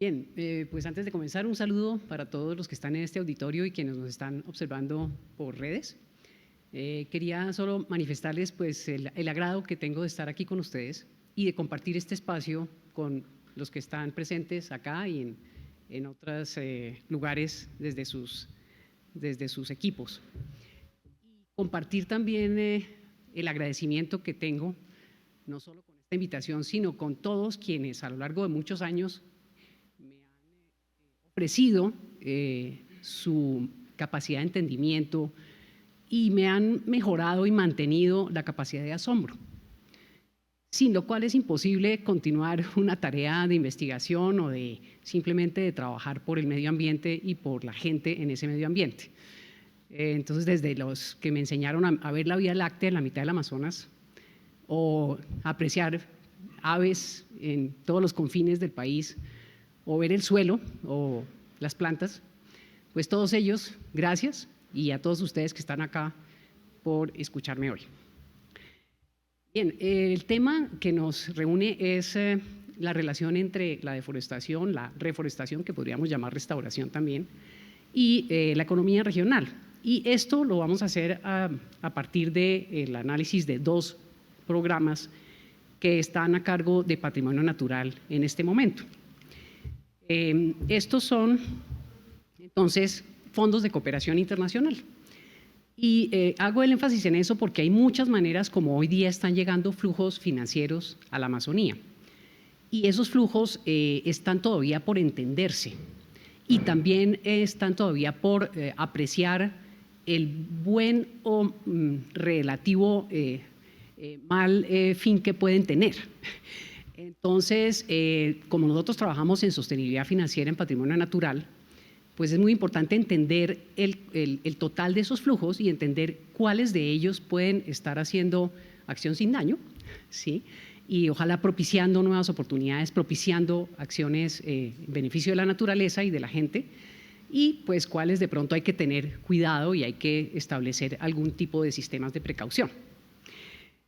Bien, pues antes de comenzar, un saludo para todos los que están en este auditorio y quienes nos están observando por redes. Quería solo manifestarles pues, el agrado que tengo de estar aquí con ustedes y de compartir este espacio con los que están presentes acá y en otros lugares desde sus equipos. Y compartir también el agradecimiento que tengo, no solo con esta invitación, sino con todos quienes a lo largo de muchos años me han ofrecido su capacidad de entendimiento y me han mejorado y mantenido la capacidad de asombro, sin lo cual es imposible continuar una tarea de investigación o de simplemente de trabajar por el medio ambiente y por la gente en ese medio ambiente. Entonces, desde los que me enseñaron a ver la Vía Láctea en la mitad del Amazonas o apreciar aves en todos los confines del país o ver el suelo o las plantas, pues todos ellos, gracias, y a todos ustedes que están acá por escucharme hoy. Bien, el tema que nos reúne es la relación entre la deforestación, la reforestación, que podríamos llamar restauración también, y la economía regional. Y esto lo vamos a hacer a partir del análisis de dos programas que están a cargo de Patrimonio Natural en este momento. Estos son, entonces, fondos de cooperación internacional. Y hago el énfasis en eso porque hay muchas maneras como hoy día están llegando flujos financieros a la Amazonía. Y esos flujos están todavía por entenderse y también están todavía por apreciar el buen o relativo mal fin que pueden tener. Entonces, como nosotros trabajamos en sostenibilidad financiera en patrimonio natural, pues es muy importante entender el total de esos flujos y entender cuáles de ellos pueden estar haciendo acción sin daño, ¿sí? Y ojalá propiciando nuevas oportunidades, propiciando acciones en beneficio de la naturaleza y de la gente, y pues cuáles de pronto hay que tener cuidado y hay que establecer algún tipo de sistemas de precaución.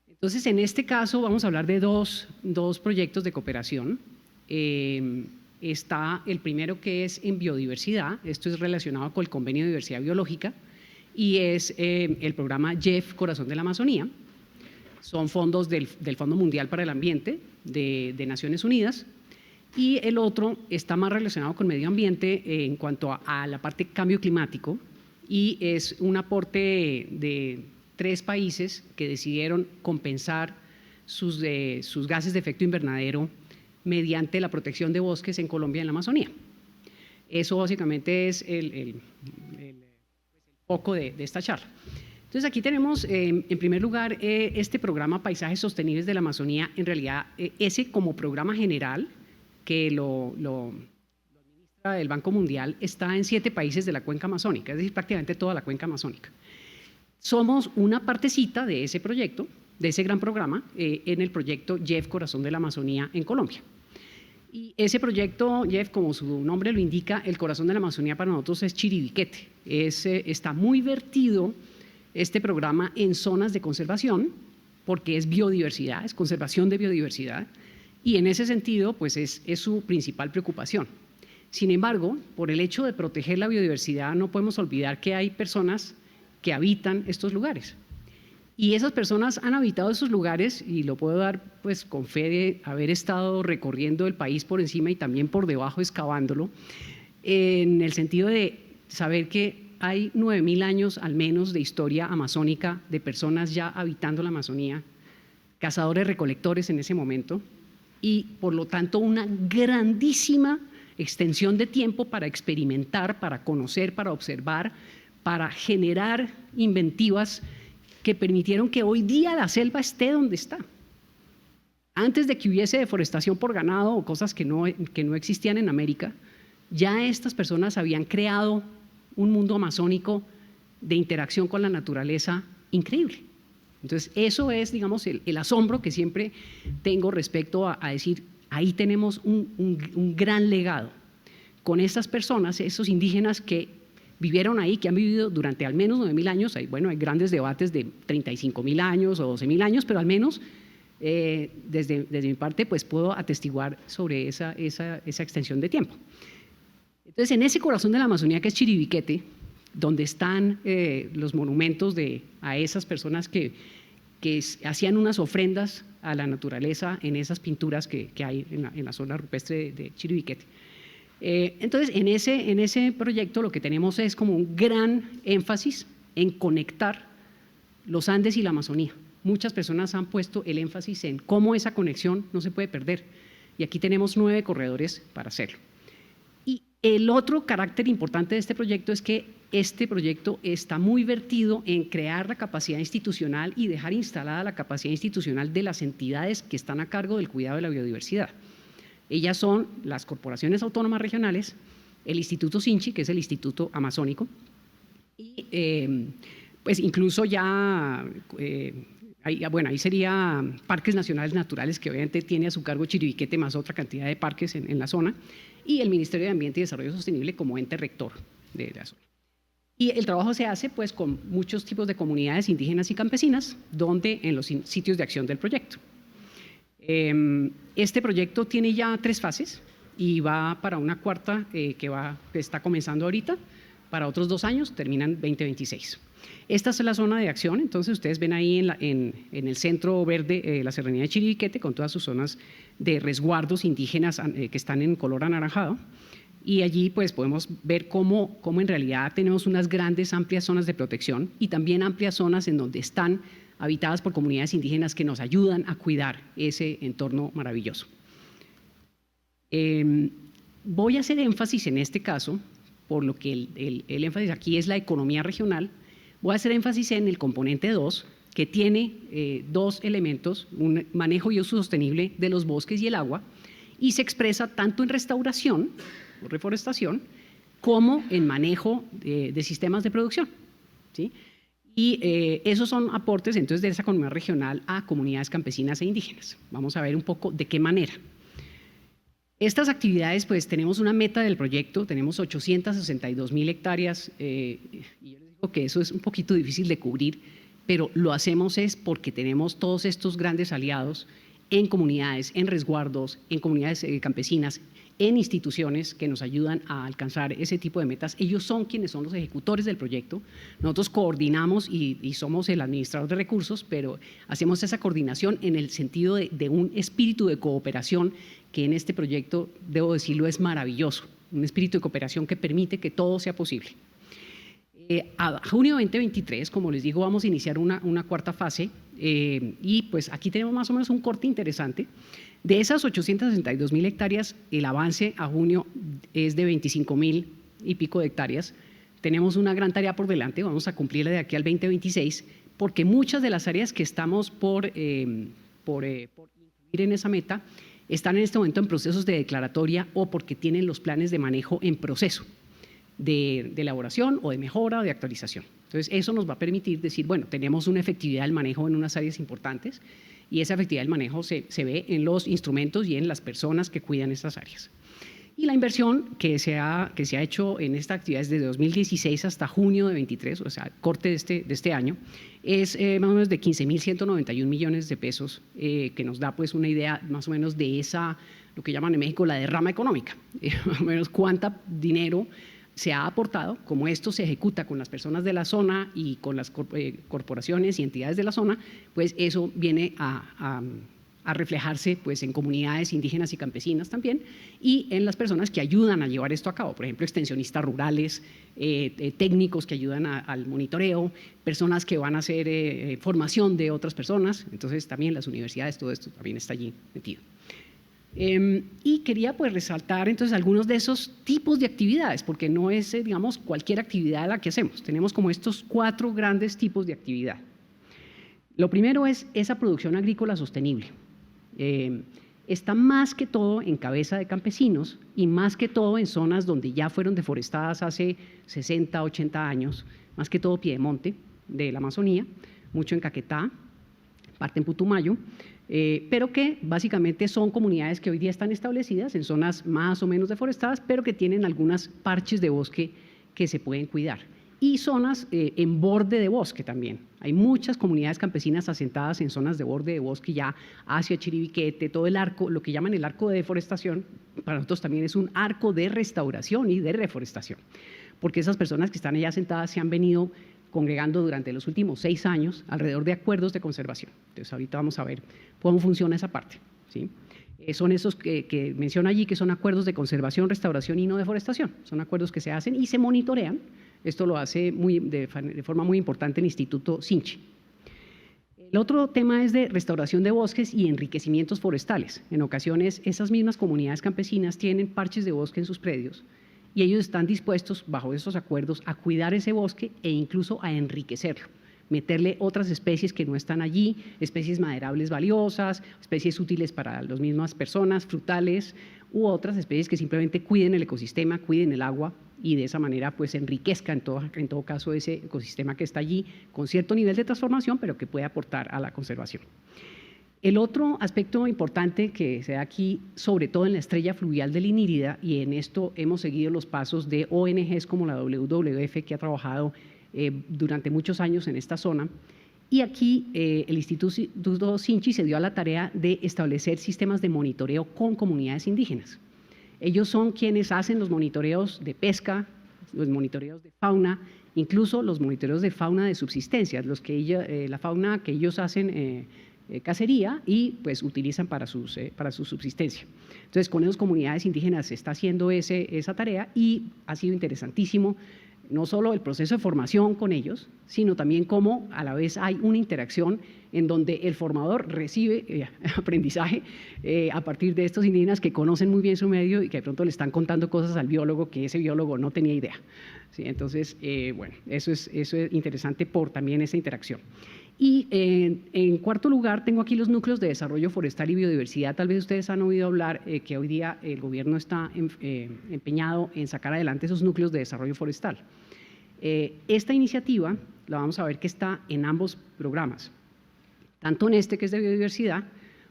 Entonces, en este caso vamos a hablar de dos proyectos de cooperación. Está el primero, que es en biodiversidad. Esto es relacionado con el Convenio de Diversidad Biológica y es el programa JEF Corazón de la Amazonía. Son fondos del Fondo Mundial para el Ambiente de Naciones Unidas. Y el otro está más relacionado con medio ambiente en cuanto a la parte cambio climático, y es un aporte de 3 países que decidieron compensar sus gases de efecto invernadero mediante la protección de bosques en Colombia y en la Amazonía. Eso básicamente es el foco de esta charla. Entonces, aquí tenemos en primer lugar este programa Paisajes Sostenibles de la Amazonía. En realidad, ese como programa general que lo administra el Banco Mundial está en 7 países de la cuenca amazónica, es decir, prácticamente toda la cuenca amazónica. Somos una partecita de ese proyecto, de ese gran programa, en el proyecto JEF Corazón de la Amazonía en Colombia. Y ese proyecto, JEF, como su nombre lo indica, el corazón de la Amazonía para nosotros es Chiribiquete. Está muy vertido este programa en zonas de conservación, porque es biodiversidad, es conservación de biodiversidad, y en ese sentido pues es su principal preocupación. Sin embargo, por el hecho de proteger la biodiversidad, no podemos olvidar que hay personas que habitan estos lugares. Y esas personas han habitado esos lugares, y lo puedo dar pues con fe de haber estado recorriendo el país por encima y también por debajo excavándolo, en el sentido de saber que hay 9.000 años al menos de historia amazónica, de personas ya habitando la Amazonía, cazadores recolectores en ese momento, y por lo tanto una grandísima extensión de tiempo para experimentar, para conocer, para observar, para generar inventivas que permitieron que hoy día la selva esté donde está. Antes de que hubiese deforestación por ganado o cosas que no existían en América, ya estas personas habían creado un mundo amazónico de interacción con la naturaleza increíble. Entonces, eso es, digamos, el asombro que siempre tengo respecto a decir, ahí tenemos un gran legado con estas personas, esos indígenas que vivieron ahí, que han vivido durante al menos 9.000 años. Hay grandes debates de 35.000 años o 12.000 años, pero al menos desde mi parte, pues puedo atestiguar sobre esa extensión de tiempo. Entonces, en ese corazón de la Amazonía que es Chiribiquete, donde están los monumentos a esas personas que hacían unas ofrendas a la naturaleza en esas pinturas que hay en la zona rupestre de Chiribiquete. Entonces, en ese proyecto lo que tenemos es como un gran énfasis en conectar los Andes y la Amazonía. Muchas personas han puesto el énfasis en cómo esa conexión no se puede perder. Y aquí tenemos 9 corredores para hacerlo. Y el otro carácter importante de este proyecto es que este proyecto está muy vertido en crear la capacidad institucional y dejar instalada la capacidad institucional de las entidades que están a cargo del cuidado de la biodiversidad. Ellas son las corporaciones autónomas regionales, el Instituto Sinchi, que es el Instituto Amazónico, y pues incluso ya, ahí sería Parques Nacionales Naturales, que obviamente tiene a su cargo Chiribiquete más otra cantidad de parques en la zona, y el Ministerio de Ambiente y Desarrollo Sostenible como ente rector de la zona. Y el trabajo se hace pues con muchos tipos de comunidades indígenas y campesinas, donde en los sitios de acción del proyecto. Este proyecto tiene ya 3 fases y va para una cuarta que está comenzando ahorita, para otros 2 años, terminan 2026. Esta es la zona de acción, entonces ustedes ven ahí en el centro verde la serranía de Chiribiquete con todas sus zonas de resguardos indígenas que están en color anaranjado. Y allí pues podemos ver cómo en realidad tenemos unas grandes, amplias zonas de protección y también amplias zonas en donde están habitadas por comunidades indígenas que nos ayudan a cuidar ese entorno maravilloso. Voy a hacer énfasis en este caso, por lo que el énfasis aquí es la economía regional, voy a hacer énfasis en el componente 2, que tiene 2 elementos, un manejo y uso sostenible de los bosques y el agua, y se expresa tanto en restauración o reforestación, como en manejo de sistemas de producción, ¿sí? Y esos son aportes entonces de esa economía regional a comunidades campesinas e indígenas. Vamos a ver un poco de qué manera. Estas actividades, pues tenemos una meta del proyecto, tenemos 862.000 hectáreas, y yo les digo que eso es un poquito difícil de cubrir, pero lo hacemos es porque tenemos todos estos grandes aliados en comunidades, en resguardos, en comunidades campesinas, en instituciones que nos ayudan a alcanzar ese tipo de metas. Ellos son quienes son los ejecutores del proyecto. Nosotros coordinamos y somos el administrador de recursos, pero hacemos esa coordinación en el sentido de un espíritu de cooperación que en este proyecto, debo decirlo, es maravilloso. Un espíritu de cooperación que permite que todo sea posible. A junio 2023, como les digo, vamos a iniciar una cuarta fase y pues aquí tenemos más o menos un corte interesante. De esas 862.000 hectáreas, el avance a junio es de 25.000 y pico de hectáreas. Tenemos una gran tarea por delante, vamos a cumplirla de aquí al 2026, porque muchas de las áreas que estamos por incluir en esa meta están en este momento en procesos de declaratoria o porque tienen los planes de manejo en proceso de elaboración o de mejora o de actualización. Entonces, eso nos va a permitir decir, bueno, tenemos una efectividad del manejo en unas áreas importantes y esa efectividad del manejo se ve en los instrumentos y en las personas que cuidan estas áreas. Y la inversión que se ha hecho en esta actividad desde 2016 hasta junio de 23, o sea, corte de este año, es más o menos de 15.191 millones de pesos, que nos da pues una idea más o menos de esa, lo que llaman en México la derrama económica, más o menos cuánta dinero se ha aportado, como esto se ejecuta con las personas de la zona y con las corporaciones y entidades de la zona, pues eso viene a reflejarse pues en comunidades indígenas y campesinas también y en las personas que ayudan a llevar esto a cabo, por ejemplo, extensionistas rurales, técnicos que ayudan al monitoreo, personas que van a hacer formación de otras personas, entonces también las universidades, todo esto también está allí metido. Y quería pues resaltar entonces algunos de esos tipos de actividades, porque no es, digamos, cualquier actividad la que hacemos, tenemos como estos 4 grandes tipos de actividad. Lo primero es esa producción agrícola sostenible. Está más que todo en cabeza de campesinos y más que todo en zonas donde ya fueron deforestadas hace 60, 80 años, más que todo piedemonte de la Amazonía, mucho en Caquetá, parte en Putumayo, pero que básicamente son comunidades que hoy día están establecidas en zonas más o menos deforestadas, pero que tienen algunas parches de bosque que se pueden cuidar. y zonas en borde de bosque también. Hay muchas comunidades campesinas asentadas en zonas de borde de bosque ya hacia Chiribiquete, todo el arco, lo que llaman el arco de deforestación, para nosotros también es un arco de restauración y de reforestación, porque esas personas que están allá asentadas se han venido congregando durante los últimos 6 años alrededor de acuerdos de conservación. Entonces ahorita vamos a ver cómo funciona esa parte, ¿sí? Son esos que menciona allí, que son acuerdos de conservación, restauración y no deforestación. Son acuerdos que se hacen y se monitorean. Esto lo hace de forma muy importante el Instituto Sinchi. El otro tema es de restauración de bosques y enriquecimientos forestales. En ocasiones, esas mismas comunidades campesinas tienen parches de bosque en sus predios y ellos están dispuestos, bajo esos acuerdos, a cuidar ese bosque e incluso a enriquecerlo, meterle otras especies que no están allí, especies maderables valiosas, especies útiles para las mismas personas, frutales, u otras especies que simplemente cuiden el ecosistema, cuiden el agua y de esa manera pues enriquezca en todo caso ese ecosistema que está allí con cierto nivel de transformación, pero que puede aportar a la conservación. El otro aspecto importante que se da aquí, sobre todo en la estrella fluvial del Inírida, y en esto hemos seguido los pasos de ONGs como la WWF, que ha trabajado durante muchos años en esta zona, y aquí el Instituto Sinchi se dio a la tarea de establecer sistemas de monitoreo con comunidades indígenas. Ellos son quienes hacen los monitoreos de pesca, los monitoreos de fauna, incluso los monitoreos de fauna de subsistencia, la fauna que ellos hacen cacería y pues utilizan para su subsistencia. Entonces, con esas comunidades indígenas se está haciendo esa tarea y ha sido interesantísimo no solo el proceso de formación con ellos, sino también cómo a la vez hay una interacción en donde el formador recibe aprendizaje a partir de estos indígenas que conocen muy bien su medio y que de pronto le están contando cosas al biólogo que ese biólogo no tenía idea. ¿Sí? Entonces, bueno, eso es interesante por también esa interacción. Y en cuarto lugar, tengo aquí los núcleos de desarrollo forestal y biodiversidad. Tal vez ustedes han oído hablar que hoy día el gobierno está empeñado en sacar adelante esos núcleos de desarrollo forestal. Esta iniciativa la vamos a ver que está en ambos programas, tanto en este que es de biodiversidad,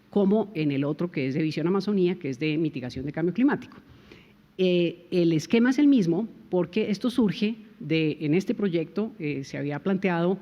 como en el otro que es de Visión Amazonía, que es de mitigación de cambio climático. El esquema es el mismo porque esto surge en este proyecto se había planteado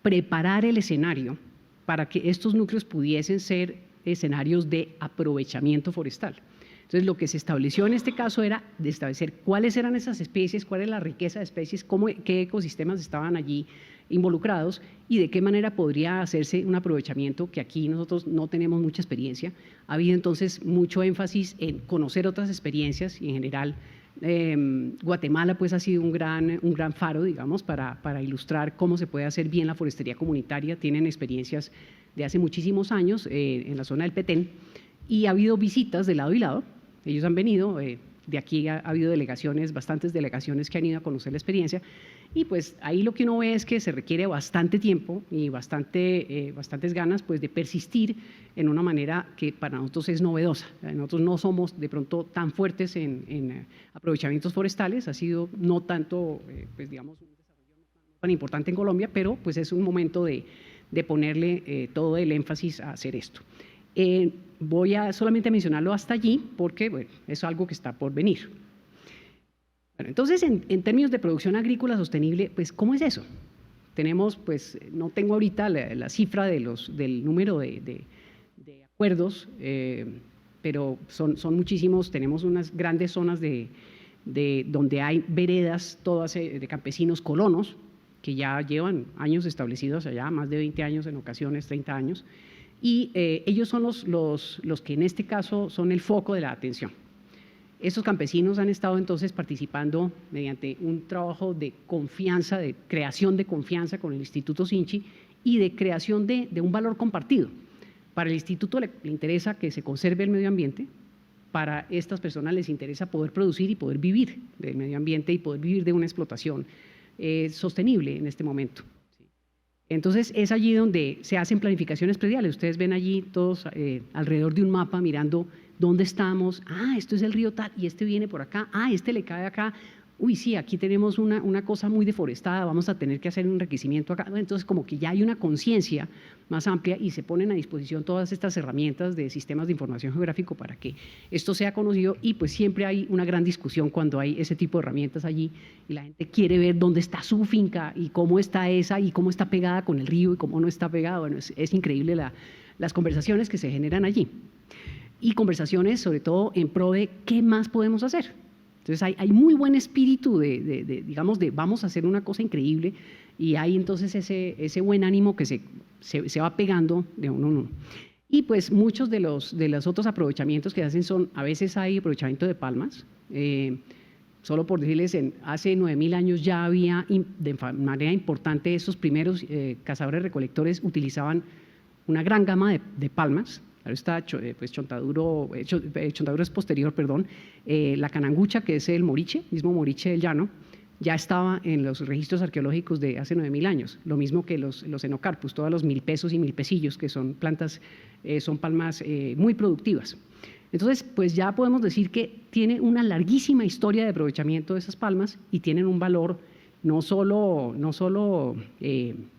preparar el escenario para que estos núcleos pudiesen ser escenarios de aprovechamiento forestal. Entonces, lo que se estableció en este caso era de establecer cuáles eran esas especies, cuál es la riqueza de especies, qué ecosistemas estaban allí involucrados y de qué manera podría hacerse un aprovechamiento, que aquí nosotros no tenemos mucha experiencia. Ha habido entonces mucho énfasis en conocer otras experiencias y en general Guatemala pues ha sido un gran faro, digamos, para ilustrar cómo se puede hacer bien la forestería comunitaria. Tienen experiencias de hace muchísimos años en la zona del Petén y ha habido visitas de lado y lado. Ellos han venido, de aquí ha habido delegaciones, bastantes delegaciones que han ido a conocer la experiencia y pues ahí lo que uno ve es que se requiere bastante tiempo y bastantes ganas pues de persistir en una manera que para nosotros es novedosa. Nosotros no somos de pronto tan fuertes en aprovechamientos forestales, ha sido no tanto, pues digamos, un desarrollo no tan importante en Colombia, pero pues es un momento de ponerle todo el énfasis a hacer esto. Voy a solamente mencionarlo hasta allí porque bueno, es algo que está por venir. Bueno, entonces, en términos de producción agrícola sostenible, pues, ¿cómo es eso? Tenemos, pues, no tengo ahorita la cifra del número de acuerdos, pero son muchísimos. Tenemos unas grandes zonas donde hay veredas todas de campesinos colonos que ya llevan años establecidos allá, más de 20 años en ocasiones, 30 años, y ellos son los que en este caso son el foco de la atención. Estos campesinos han estado entonces participando mediante un trabajo de confianza, de creación de confianza con el Instituto Sinchi y de creación de un valor compartido. Para el instituto le interesa que se conserve el medio ambiente, para estas personas les interesa poder producir y poder vivir del medio ambiente y poder vivir de una explotación sostenible en este momento. Entonces es allí donde se hacen planificaciones prediales. Ustedes ven allí todos alrededor de un mapa mirando dónde estamos. Ah, esto es el río tal y este viene por acá. Ah, este le cae acá. uy, sí, aquí tenemos una cosa muy deforestada, vamos a tener que hacer un enriquecimiento acá. Entonces, como que ya hay una conciencia más amplia y se ponen a disposición todas estas herramientas de sistemas de información geográfico para que esto sea conocido, y pues siempre hay una gran discusión cuando hay ese tipo de herramientas allí y la gente quiere ver dónde está su finca y cómo está esa y cómo está pegada con el río y cómo no está pegada. Bueno, es increíble las conversaciones que se generan allí, y conversaciones sobre todo en pro de qué más podemos hacer. Entonces hay muy buen espíritu digamos, de vamos a hacer una cosa increíble, y hay entonces ese buen ánimo que se va pegando de uno en uno. Y pues muchos de los otros aprovechamientos que hacen son, a veces hay aprovechamiento de palmas. Solo por decirles, hace 9.000 años ya había de manera importante, esos primeros cazadores recolectores utilizaban una gran gama de palmas. Ahora está pues Chontaduro es posterior, perdón. La Canangucha, que es el moriche, mismo moriche del llano, ya estaba en los registros arqueológicos de hace 9.000 años, lo mismo que los Enocarpus, todos los milpesos y milpesillos, que son plantas, son palmas muy productivas. Entonces, pues ya podemos decir que tiene una larguísima historia de aprovechamiento de esas palmas y tienen un valor no solo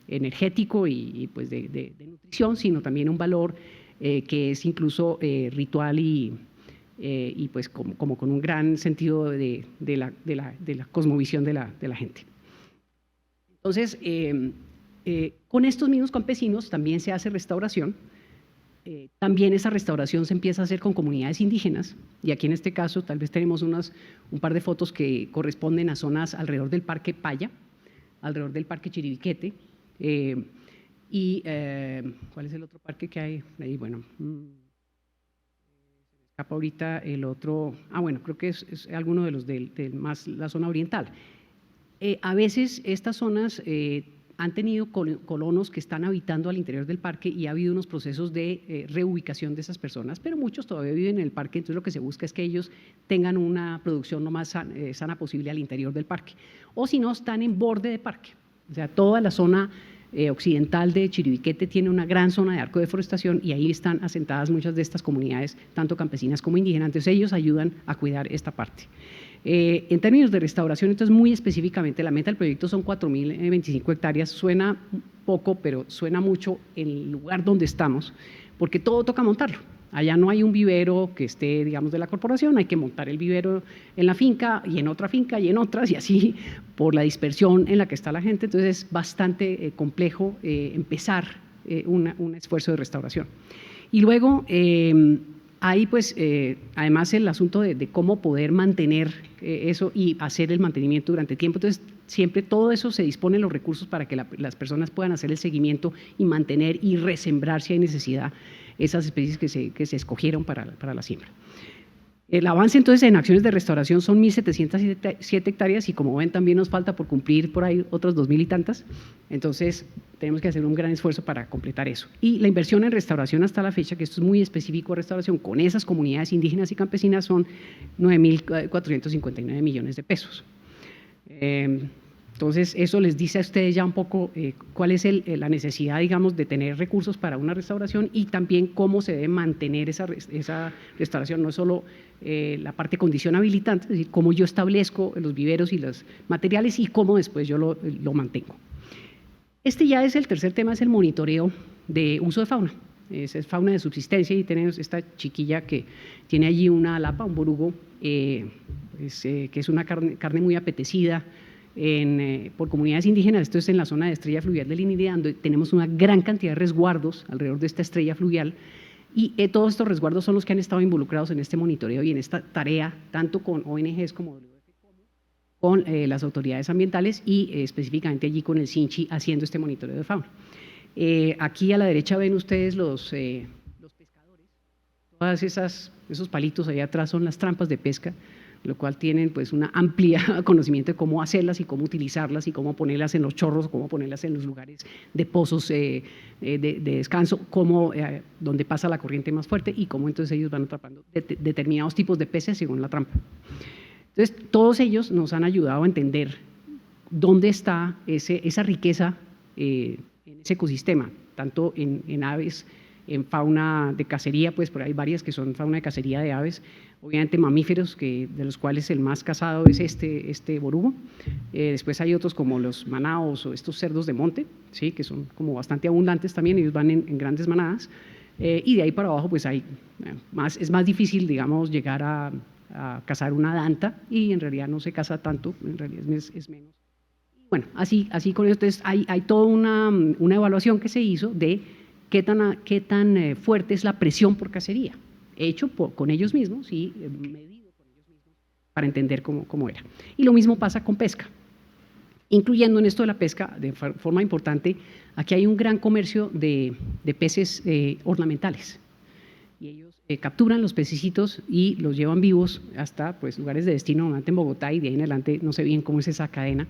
energético y pues de nutrición, sino también un valor que es incluso ritual y pues como con un gran sentido de la cosmovisión de la gente. Entonces, con estos mismos campesinos también se hace restauración. También esa restauración se empieza a hacer con comunidades indígenas, y aquí en este caso tal vez tenemos un par de fotos que corresponden a zonas alrededor del Parque Paya, alrededor del Parque Chiribiquete, y ¿cuál es el otro parque que hay ahí? Bueno, se me escapa ahorita el otro, bueno, creo que es alguno de los más la zona oriental. A veces estas zonas han tenido colonos que están habitando al interior del parque, y ha habido unos procesos de reubicación de esas personas, pero muchos todavía viven en el parque. Entonces lo que se busca es que ellos tengan una producción lo más sana posible al interior del parque, o si no, están en borde de parque. O sea, toda la zona occidental de Chiribiquete tiene una gran zona de arco de deforestación, y ahí están asentadas muchas de estas comunidades, tanto campesinas como indígenas. Entonces ellos ayudan a cuidar esta parte. En términos de restauración, entonces muy específicamente, la meta del proyecto son 4.025 hectáreas. Suena poco, pero suena mucho en el lugar donde estamos, porque todo toca montarlo. Allá no hay un vivero que esté, digamos, de la corporación, hay que montar el vivero en la finca y en otra finca y en otras, y así por la dispersión en la que está la gente. Entonces es bastante complejo empezar un esfuerzo de restauración. Y luego hay pues además el asunto de cómo poder mantener eso y hacer el mantenimiento durante tiempo. Entonces siempre todo eso se dispone los recursos para que las personas puedan hacer el seguimiento y mantener y resembrar, si hay necesidad, esas especies que se escogieron para la siembra. El avance entonces en acciones de restauración son 1.707 hectáreas, y como ven también nos falta por cumplir por ahí otros 2.000 y tantas. Entonces tenemos que hacer un gran esfuerzo para completar eso. Y la inversión en restauración hasta la fecha, que esto es muy específico de restauración con esas comunidades indígenas y campesinas, son 9.459 millones de pesos. Entonces eso les dice a ustedes ya un poco cuál es la necesidad, digamos, de tener recursos para una restauración, y también cómo se debe mantener esa restauración, no solo la parte condición habilitante, es decir, cómo yo establezco los viveros y los materiales, y cómo después yo lo mantengo. Este ya es el tercer tema, es el monitoreo de uso de fauna. Es fauna de subsistencia, y tenemos esta chiquilla que tiene allí una lapa, un borugo, que es una carne muy apetecida por comunidades indígenas. Esto es en la zona de estrella fluvial del Inirida, donde tenemos una gran cantidad de resguardos alrededor de esta estrella fluvial, y todos estos resguardos son los que han estado involucrados en este monitoreo y en esta tarea, tanto con ONGs como WWF, con las autoridades ambientales, y específicamente allí con el SINCHI haciendo este monitoreo de fauna. Aquí a la derecha ven ustedes los pescadores. Todas esos palitos allá atrás son las trampas de pesca, lo cual tienen pues una amplia conocimiento de cómo hacerlas y cómo utilizarlas y cómo ponerlas en los chorros, cómo ponerlas en los lugares de pozos de descanso, donde pasa la corriente más fuerte, y cómo entonces ellos van atrapando determinados tipos de peces según la trampa. Entonces todos ellos nos han ayudado a entender dónde está esa riqueza en ese ecosistema, tanto en aves En fauna de cacería, pues por ahí hay varias que son fauna de cacería de aves, obviamente mamíferos, de los cuales el más cazado es este borugo. Después hay otros como los manaos o estos cerdos de monte, ¿sí? Que son como bastante abundantes también, ellos van en grandes manadas. Y de ahí para abajo pues es más difícil, digamos, llegar a cazar una danta, y en realidad no se caza tanto, en realidad es menos. Bueno, así con esto hay toda una evaluación que se hizo de qué tan fuerte es la presión por cacería, hecho con ellos mismos y medido con ellos mismos para entender cómo era. Y lo mismo pasa con pesca, incluyendo en esto de la pesca de forma importante. Aquí hay un gran comercio de peces ornamentales, y ellos capturan los pececitos y los llevan vivos hasta pues, lugares de destino, normalmente en Bogotá, y de ahí en adelante no sé bien cómo es esa cadena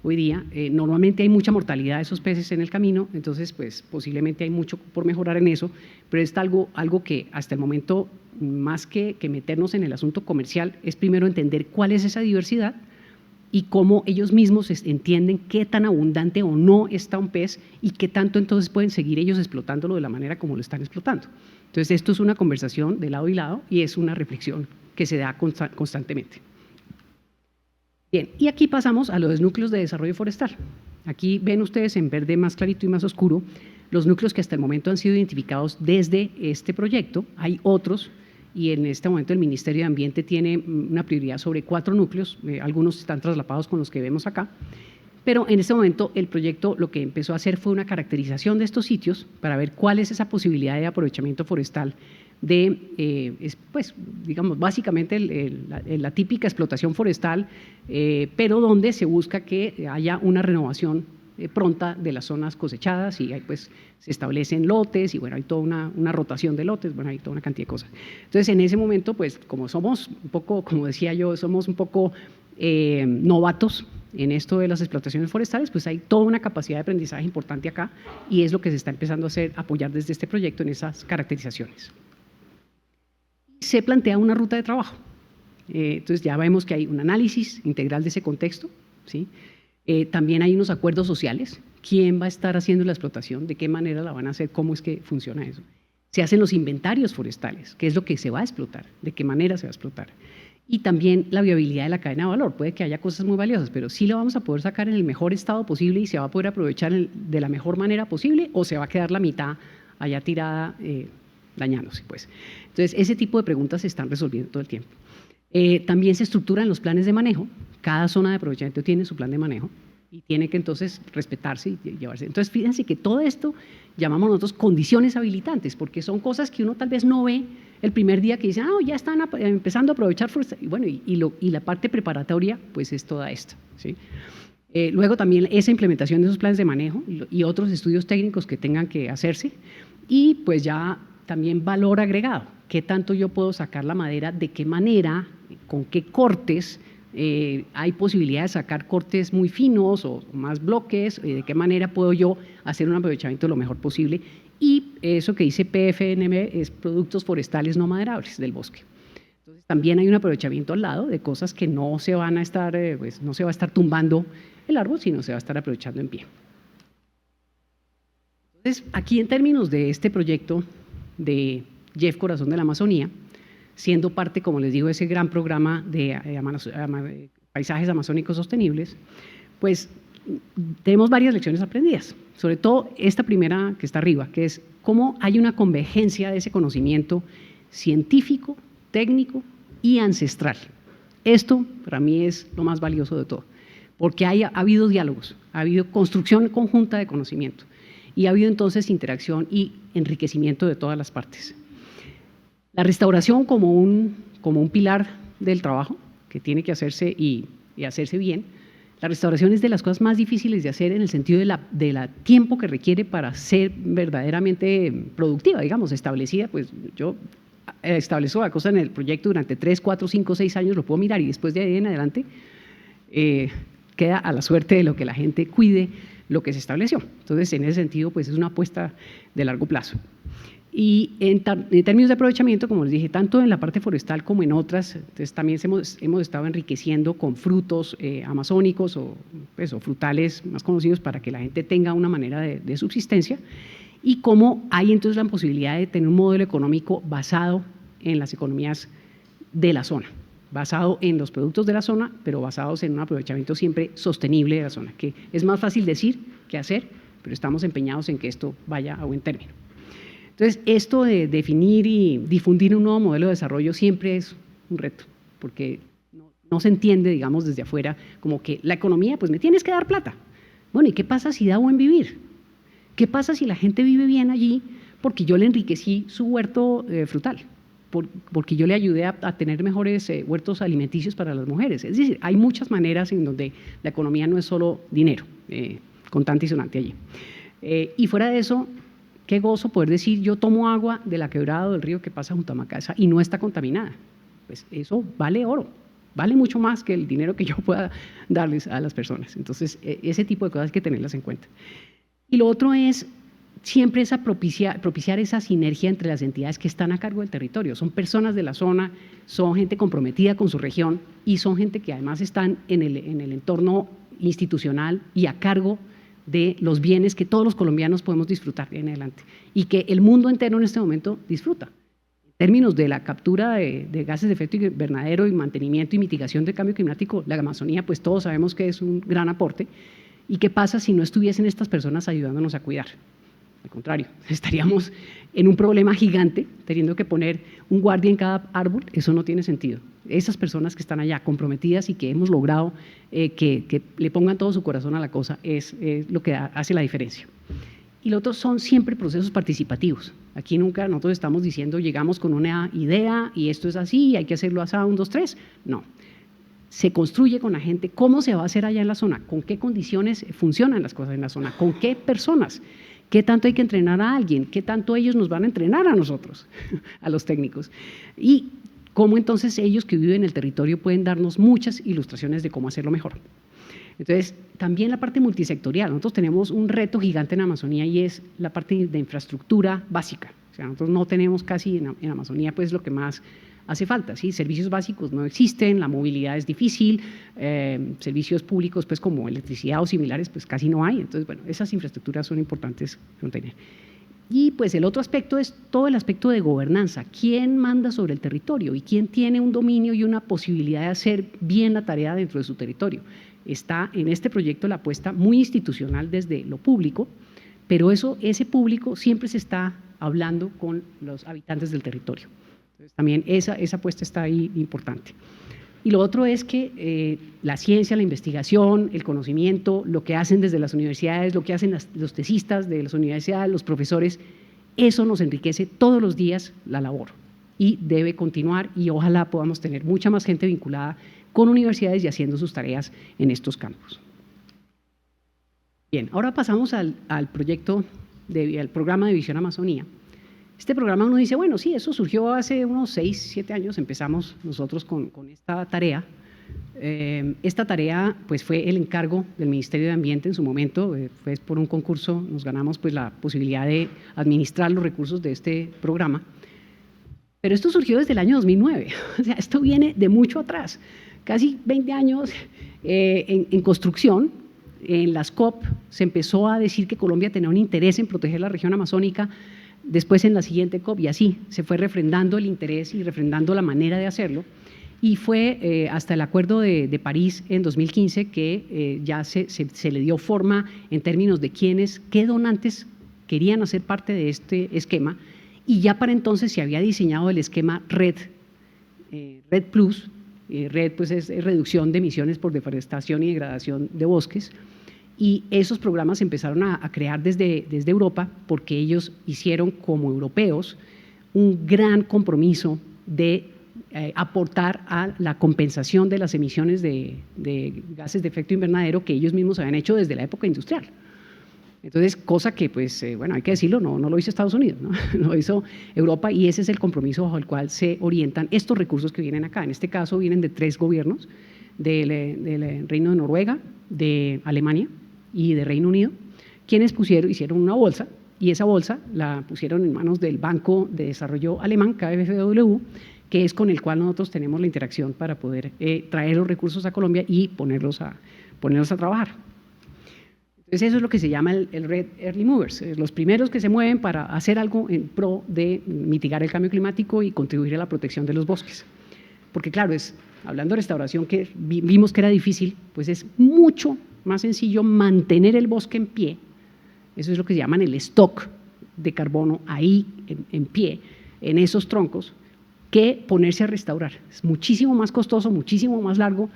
hoy día. Normalmente hay mucha mortalidad de esos peces en el camino, entonces pues posiblemente hay mucho por mejorar en eso, pero es algo que hasta el momento, más que meternos en el asunto comercial, es primero entender cuál es esa diversidad y cómo ellos mismos entienden qué tan abundante o no está un pez y qué tanto entonces pueden seguir ellos explotándolo de la manera como lo están explotando. Entonces esto es una conversación de lado y lado y es una reflexión que se da constantemente. Bien, y aquí pasamos a los núcleos de desarrollo forestal. Aquí ven ustedes en verde más clarito y más oscuro los núcleos que hasta el momento han sido identificados desde este proyecto. Hay otros, y en este momento el Ministerio de Ambiente tiene una prioridad sobre 4 núcleos, algunos están traslapados con los que vemos acá, pero en este momento el proyecto lo que empezó a hacer fue una caracterización de estos sitios para ver cuál es esa posibilidad de aprovechamiento forestal pues, digamos, básicamente la típica explotación forestal, pero donde se busca que haya una renovación pronta de las zonas cosechadas, y ahí pues se establecen lotes y bueno, hay toda una rotación de lotes, bueno, hay toda una cantidad de cosas. Entonces en ese momento pues como somos un poco, como decía yo, somos un poco novatos en esto de las explotaciones forestales, pues hay toda una capacidad de aprendizaje importante acá, y es lo que se está empezando a apoyar desde este proyecto en esas caracterizaciones. Se plantea una ruta de trabajo, entonces ya vemos que hay un análisis integral de ese contexto, ¿sí? También hay unos acuerdos sociales, quién va a estar haciendo la explotación, de qué manera la van a hacer, cómo es que funciona eso. Se hacen los inventarios forestales, qué es lo que se va a explotar, de qué manera se va a explotar. Y también la viabilidad de la cadena de valor, puede que haya cosas muy valiosas, pero sí lo vamos a poder sacar en el mejor estado posible y se va a poder aprovechar de la mejor manera posible, o se va a quedar la mitad allá tirada dañándose, pues. Entonces, ese tipo de preguntas se están resolviendo todo el tiempo. También se estructuran los planes de manejo, cada zona de aprovechamiento tiene su plan de manejo y tiene que entonces respetarse y llevarse. Entonces, fíjense que todo esto llamamos nosotros condiciones habilitantes, porque son cosas que uno tal vez no ve el primer día, que dice, ya están empezando a aprovechar forestal. Y bueno, y la parte preparatoria pues es toda esta, ¿sí? Luego también esa implementación de esos planes de manejo y otros estudios técnicos que tengan que hacerse, y pues ya también valor agregado, qué tanto yo puedo sacar la madera, de qué manera, con qué cortes, hay posibilidad de sacar cortes muy finos o más bloques, de qué manera puedo yo hacer un aprovechamiento lo mejor posible, y eso que dice PFNM es productos forestales no maderables del bosque. Entonces también hay un aprovechamiento al lado de cosas que no se van a estar, pues no se va a estar tumbando el árbol, sino se va a estar aprovechando en pie. Entonces aquí en términos de este proyecto de JEF Corazón de la Amazonía, siendo parte, como les digo, de ese gran programa de paisajes amazónicos sostenibles, pues tenemos varias lecciones aprendidas, sobre todo esta primera que está arriba, que es cómo hay una convergencia de ese conocimiento científico, técnico y ancestral. Esto para mí es lo más valioso de todo, porque ha habido diálogos, ha habido construcción conjunta de conocimiento y ha habido entonces interacción y enriquecimiento de todas las partes. La restauración como un pilar del trabajo que tiene que hacerse y hacerse bien. La restauración es de las cosas más difíciles de hacer en el sentido de la tiempo que requiere para ser verdaderamente productiva, digamos, establecida. Pues yo establezco la cosa en el proyecto durante 3, 4, 5, 6 años, lo puedo mirar, y después de ahí en adelante queda a la suerte de lo que la gente cuide lo que se estableció. Entonces, en ese sentido, pues es una apuesta de largo plazo. Y en términos de aprovechamiento, como les dije, tanto en la parte forestal como en otras, entonces también hemos estado enriqueciendo con frutos amazónicos o frutales más conocidos para que la gente tenga una manera de subsistencia. y cómo hay entonces la posibilidad de tener un modelo económico basado en las economías de la zona, basado en los productos de la zona, pero basados en un aprovechamiento siempre sostenible de la zona, que es más fácil decir que hacer, pero estamos empeñados en que esto vaya a buen término. Entonces, esto de definir y difundir un nuevo modelo de desarrollo siempre es un reto, porque no se entiende, digamos, desde afuera, como que la economía, pues me tienes que dar plata. Bueno, ¿y qué pasa si da buen vivir? ¿Qué pasa si la gente vive bien allí porque yo le enriquecí su huerto frutal? Porque yo le ayudé a tener mejores huertos alimenticios para las mujeres. Es decir, hay muchas maneras en donde la economía no es solo dinero, contante y sonante allí. Y fuera de eso, qué gozo poder decir, yo tomo agua de la quebrada o del río que pasa junto a mi casa y no está contaminada. Pues eso vale oro, vale mucho más que el dinero que yo pueda darles a las personas. Entonces, ese tipo de cosas hay que tenerlas en cuenta. Y lo otro es siempre propiciar esa sinergia entre las entidades que están a cargo del territorio. Son personas de la zona, son gente comprometida con su región y son gente que además están en el entorno institucional y a cargo de los bienes que todos los colombianos podemos disfrutar en adelante y que el mundo entero en este momento disfruta. En términos de la captura de gases de efecto invernadero y mantenimiento y mitigación del cambio climático, la Amazonía, pues todos sabemos que es un gran aporte. ¿Y qué pasa si no estuviesen estas personas ayudándonos a cuidar? Al contrario, estaríamos en un problema gigante, teniendo que poner un guardia en cada árbol, eso no tiene sentido. Esas personas que están allá comprometidas y que hemos logrado que le pongan todo su corazón a la cosa es lo que hace la diferencia. Y lo otro son siempre procesos participativos. Aquí nunca nosotros estamos diciendo llegamos con una idea y esto es así, hay que hacerlo así, 1, 2, 3. No. Se construye con la gente, cómo se va a hacer allá en la zona, con qué condiciones funcionan las cosas en la zona, con qué personas, qué tanto hay que entrenar a alguien, qué tanto ellos nos van a entrenar a nosotros, a los técnicos. Y cómo entonces ellos que viven en el territorio pueden darnos muchas ilustraciones de cómo hacerlo mejor. Entonces, también la parte multisectorial. Nosotros tenemos un reto gigante en Amazonía y es la parte de infraestructura básica. O sea, nosotros no tenemos casi en Amazonía pues lo que más hace falta, ¿sí? Servicios básicos no existen, la movilidad es difícil, servicios públicos pues como electricidad o similares pues casi no hay. Entonces, bueno, esas infraestructuras son importantes tener. Y pues el otro aspecto es todo el aspecto de gobernanza. ¿Quién manda sobre el territorio y quién tiene un dominio y una posibilidad de hacer bien la tarea dentro de su territorio? Está en este proyecto la apuesta muy institucional desde lo público, pero ese público siempre se está hablando con los habitantes del territorio. Entonces, también esa apuesta está ahí importante. Y lo otro es que la ciencia, la investigación, el conocimiento, lo que hacen desde las universidades, lo que hacen los tesistas de las universidades, los profesores, eso nos enriquece todos los días la labor y debe continuar y ojalá podamos tener mucha más gente vinculada con universidades y haciendo sus tareas en estos campos. Bien, ahora pasamos al proyecto, al programa de Visión Amazonía. Este programa uno dice, bueno, sí, eso surgió hace unos 6, 7 años, empezamos nosotros con esta tarea. Esta tarea pues fue el encargo del Ministerio de Ambiente en su momento, fue por un concurso, nos ganamos pues la posibilidad de administrar los recursos de este programa. Pero esto surgió desde el año 2009, o sea, esto viene de mucho atrás, casi 20 años en construcción. En las COP se empezó a decir que Colombia tenía un interés en proteger la región amazónica, después en la siguiente COP y así se fue refrendando el interés y refrendando la manera de hacerlo y fue hasta el Acuerdo de París en 2015 que ya se le dio forma en términos de qué donantes querían hacer parte de este esquema y ya para entonces se había diseñado el esquema REDD+, REDD pues es reducción de emisiones por deforestación y degradación de bosques. Y esos programas se empezaron a crear desde Europa porque ellos hicieron como europeos un gran compromiso de aportar a la compensación de las emisiones de gases de efecto invernadero que ellos mismos habían hecho desde la época industrial. Entonces, cosa que pues, bueno, hay que decirlo, no lo hizo Estados Unidos, ¿no? Lo hizo Europa y ese es el compromiso bajo el cual se orientan estos recursos que vienen acá. En este caso vienen de 3 gobiernos, del Reino de Noruega, de Alemania y de Reino Unido, quienes hicieron una bolsa y esa bolsa la pusieron en manos del Banco de Desarrollo Alemán, KfW, que es con el cual nosotros tenemos la interacción para poder traer los recursos a Colombia y ponerlos a trabajar. Entonces eso es lo que se llama el Red Early Movers, los primeros que se mueven para hacer algo en pro de mitigar el cambio climático y contribuir a la protección de los bosques. Porque claro, hablando de restauración, que vimos que era difícil, pues es mucho más sencillo mantener el bosque en pie, eso es lo que se llaman el stock de carbono ahí en pie, en esos troncos, que ponerse a restaurar. Es muchísimo más costoso, muchísimo más largo,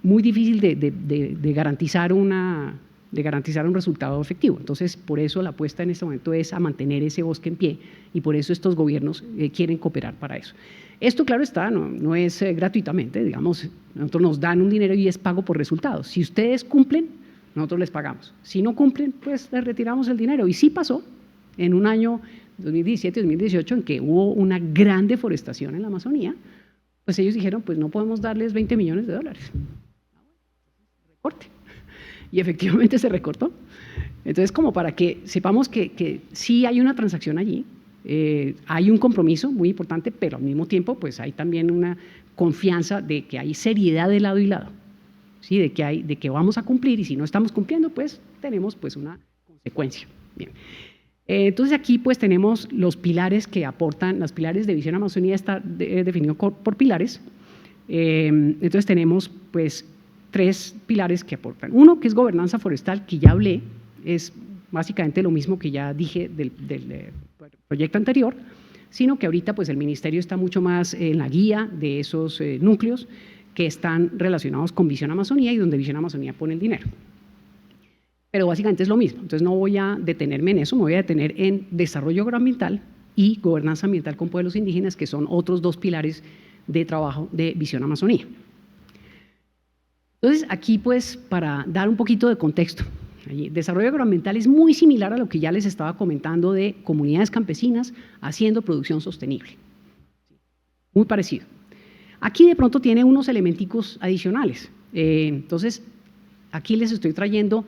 muy difícil de garantizar un resultado efectivo. Entonces, por eso la apuesta en este momento es a mantener ese bosque en pie y por eso estos gobiernos quieren cooperar para eso. Esto, claro está, no es gratuitamente, digamos, nosotros nos dan un dinero y es pago por resultados. Si ustedes cumplen, nosotros les pagamos. Si no cumplen, pues les retiramos el dinero. Y sí pasó en un año 2017-2018 en que hubo una gran deforestación en la Amazonía, pues ellos dijeron, pues no podemos darles $20 millones. Recorte. Y efectivamente se recortó. Entonces, como para que sepamos que sí hay una transacción allí, hay un compromiso muy importante, pero al mismo tiempo pues hay también una confianza de que hay seriedad de lado y lado, ¿sí? de que vamos a cumplir y si no estamos cumpliendo pues tenemos pues una consecuencia. Bien. Entonces aquí pues tenemos los pilares que aportan, los pilares de Visión Amazonía está definido por pilares. Entonces tenemos pues 3 pilares que aportan. Uno que es gobernanza forestal, que ya hablé, es básicamente lo mismo que ya dije del proyecto anterior, sino que ahorita pues el ministerio está mucho más en la guía de esos núcleos que están relacionados con Visión Amazonía y donde Visión Amazonía pone el dinero. Pero básicamente es lo mismo, entonces no voy a detenerme en eso, me voy a detener en desarrollo agroambiental y gobernanza ambiental con pueblos indígenas, que son otros 2 pilares de trabajo de Visión Amazonía. Entonces, aquí pues para dar un poquito de contexto, desarrollo agroambiental es muy similar a lo que ya les estaba comentando de comunidades campesinas haciendo producción sostenible, muy parecido. Aquí de pronto tiene unos elementicos adicionales, entonces aquí les estoy trayendo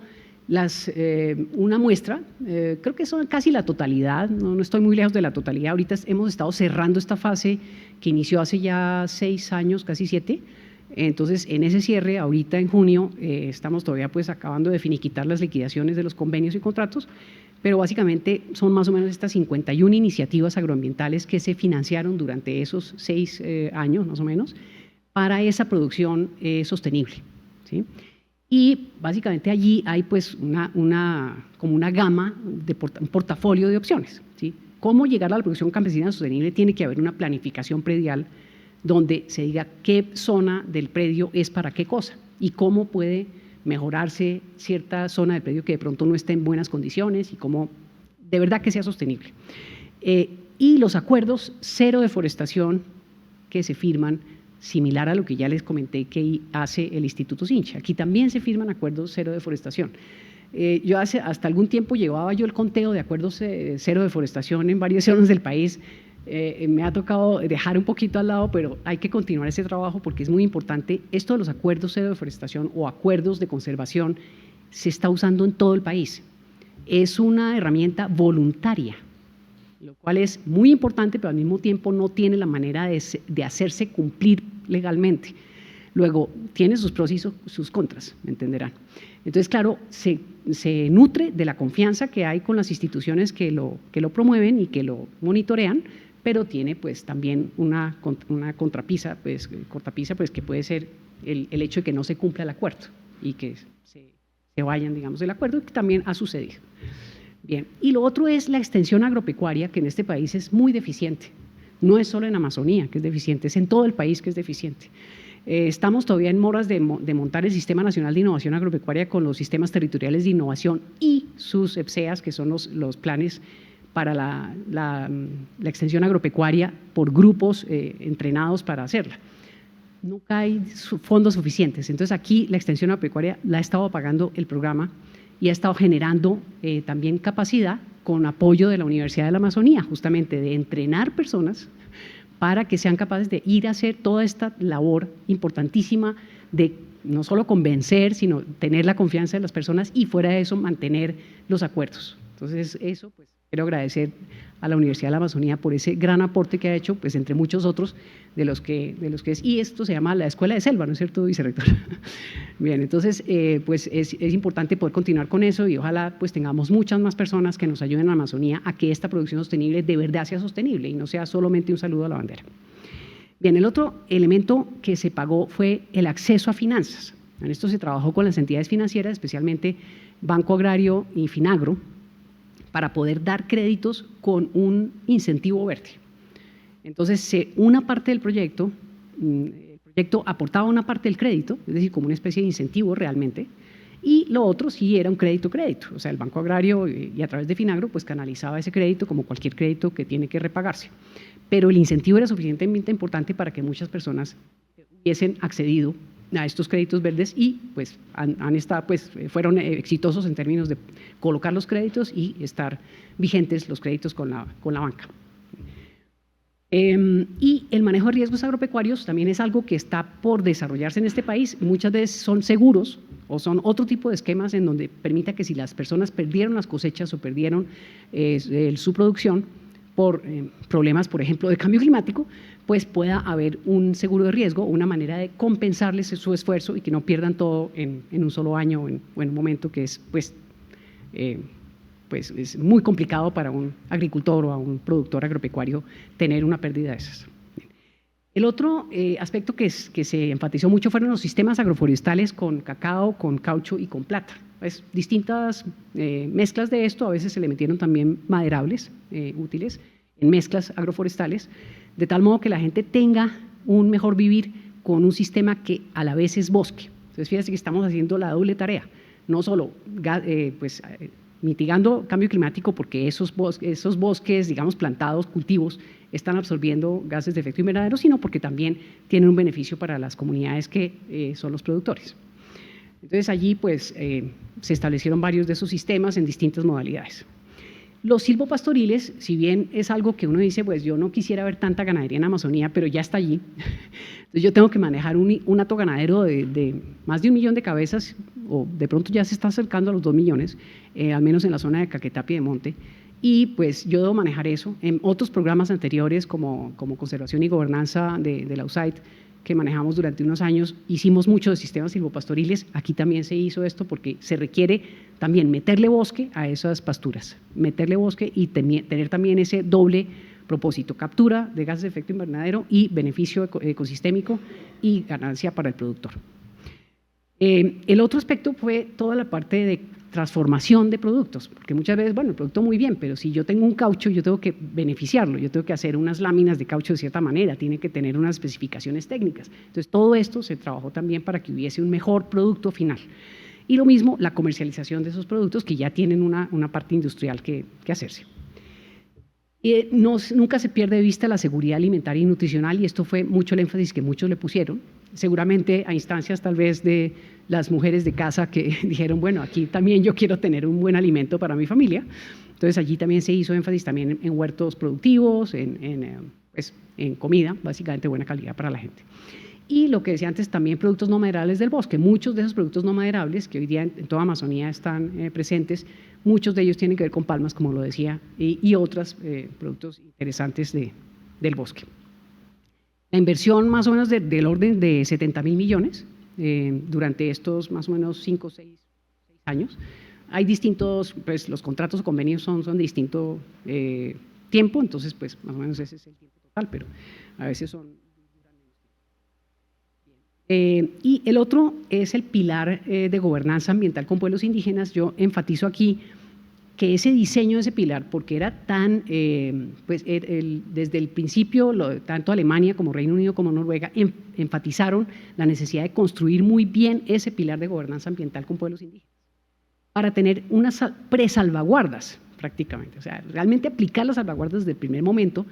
una muestra, creo que son casi la totalidad, no estoy muy lejos de la totalidad, ahorita hemos estado cerrando esta fase que inició hace ya 6 años, casi 7. Entonces, en ese cierre, ahorita en junio, estamos todavía pues acabando de finiquitar las liquidaciones de los convenios y contratos, pero básicamente son más o menos estas 51 iniciativas agroambientales que se financiaron durante esos 6 años más o menos para esa producción sostenible, ¿sí? Y básicamente allí hay pues como una gama, un portafolio de opciones, ¿sí? Cómo llegar a la producción campesina sostenible tiene que haber una planificación predial donde se diga qué zona del predio es para qué cosa y cómo puede mejorarse cierta zona del predio que de pronto no esté en buenas condiciones y cómo de verdad que sea sostenible. Y los acuerdos cero deforestación que se firman, similar a lo que ya les comenté que hace el Instituto Sincha. Aquí también se firman acuerdos cero deforestación. Yo hasta algún tiempo llevaba yo el conteo de acuerdos cero deforestación en varias zonas del país. Me ha tocado dejar un poquito al lado, pero hay que continuar ese trabajo porque es muy importante. Esto de los acuerdos cero deforestación o acuerdos de conservación se está usando en todo el país. Es una herramienta voluntaria, lo cual es muy importante, pero al mismo tiempo no tiene la manera de hacerse cumplir legalmente. Luego, tiene sus pros y sus contras, me entenderán. Entonces, claro, se nutre de la confianza que hay con las instituciones que lo promueven y que lo monitorean, pero tiene pues también una cortapisa, pues que puede ser el hecho de que no se cumpla el acuerdo y que se vayan, digamos, del acuerdo, que también ha sucedido. Bien, y lo otro es la extensión agropecuaria, que en este país es muy deficiente. No es solo en Amazonía que es deficiente, es en todo el país que es deficiente. Estamos todavía en moras de montar el Sistema Nacional de Innovación Agropecuaria con los sistemas territoriales de innovación y sus EPSEAs, que son los planes para la extensión agropecuaria por grupos entrenados para hacerla. Nunca hay fondos suficientes, entonces aquí la extensión agropecuaria la ha estado pagando el programa y ha estado generando también capacidad con apoyo de la Universidad de la Amazonía, justamente de entrenar personas para que sean capaces de ir a hacer toda esta labor importantísima de no solo convencer, sino tener la confianza de las personas y fuera de eso mantener los acuerdos. Entonces eso pues Quiero agradecer a la Universidad de la Amazonía por ese gran aporte que ha hecho, pues entre muchos otros de los que es, y esto se llama la Escuela de Selva, ¿no es cierto, vicerrector? Bien, entonces, pues es importante poder continuar con eso y ojalá pues tengamos muchas más personas que nos ayuden en la Amazonía a que esta producción sostenible de verdad sea sostenible y no sea solamente un saludo a la bandera. Bien, el otro elemento que se pagó fue el acceso a finanzas. En esto se trabajó con las entidades financieras, especialmente Banco Agrario y Finagro, para poder dar créditos con un incentivo verde. Entonces, una parte del proyecto, el proyecto aportaba una parte del crédito, es decir, como una especie de incentivo realmente, y lo otro sí era un crédito, o sea, el Banco Agrario y a través de Finagro pues canalizaba ese crédito como cualquier crédito que tiene que repagarse. Pero el incentivo era suficientemente importante para que muchas personas hubiesen accedido a estos créditos verdes y pues fueron exitosos en términos de colocar los créditos y estar vigentes los créditos con la banca. Y el manejo de riesgos agropecuarios también es algo que está por desarrollarse en este país. Muchas veces son seguros o son otro tipo de esquemas en donde permita que si las personas perdieron las cosechas o perdieron su producción por problemas, por ejemplo, de cambio climático, pues pueda haber un seguro de riesgo, una manera de compensarles su esfuerzo y que no pierdan todo en un solo año o en un momento que es pues es muy complicado para un agricultor o a un productor agropecuario tener una pérdida de esas. El otro aspecto que se enfatizó mucho fueron los sistemas agroforestales con cacao, con caucho y con plata. Pues, distintas mezclas de esto, a veces se le metieron también maderables útiles en mezclas agroforestales, de tal modo que la gente tenga un mejor vivir con un sistema que a la vez es bosque. Entonces, fíjense que estamos haciendo la doble tarea, no solo mitigando cambio climático porque esos bosques, digamos, plantados, cultivos, están absorbiendo gases de efecto invernadero, sino porque también tienen un beneficio para las comunidades que son los productores. Entonces, allí pues, se establecieron varios de esos sistemas en distintas modalidades. Los silvopastoriles, si bien es algo que uno dice, pues yo no quisiera ver tanta ganadería en Amazonía, pero ya está allí. Entonces yo tengo que manejar un hato ganadero de más de 1 millón de cabezas, o de pronto ya se está acercando a los 2 millones, al menos en la zona de Caquetá, Piedemonte, y pues yo debo manejar eso. En otros programas anteriores, como Conservación y Gobernanza de la USAID, que manejamos durante unos años, hicimos mucho de sistemas silvopastoriles. Aquí también se hizo esto porque se requiere también meterle bosque a esas pasturas, meterle bosque y tener también ese doble propósito, captura de gases de efecto invernadero y beneficio ecosistémico y ganancia para el productor. El otro aspecto fue toda la parte de transformación de productos, porque muchas veces, bueno, el producto muy bien, pero si yo tengo un caucho, yo tengo que beneficiarlo, yo tengo que hacer unas láminas de caucho de cierta manera, tiene que tener unas especificaciones técnicas. Entonces, todo esto se trabajó también para que hubiese un mejor producto final. Y lo mismo, la comercialización de esos productos que ya tienen una parte industrial que hacerse. Nunca se pierde de vista la seguridad alimentaria y nutricional, y esto fue mucho el énfasis que muchos le pusieron, seguramente a instancias tal vez de las mujeres de casa que dijeron, bueno, aquí también yo quiero tener un buen alimento para mi familia. Entonces allí también se hizo énfasis también en huertos productivos, en comida, básicamente buena calidad para la gente. Y lo que decía antes, también productos no maderables del bosque. Muchos de esos productos no maderables que hoy día en toda Amazonía están presentes, muchos de ellos tienen que ver con palmas, como lo decía, y otros productos interesantes del bosque. La inversión más o menos del orden de 70.000 millones durante estos más o menos 5 o 6 años. Hay distintos, pues los contratos o convenios son de distinto tiempo, entonces pues más o menos ese es el tiempo total, pero a veces son… y el otro es el pilar de gobernanza ambiental con pueblos indígenas. Yo enfatizo aquí que ese diseño de ese pilar, porque era tan, desde el principio, tanto Alemania como Reino Unido como Noruega enfatizaron la necesidad de construir muy bien ese pilar de gobernanza ambiental con pueblos indígenas, para tener unas presalvaguardas prácticamente, o sea, realmente aplicar las salvaguardas desde el primer momento.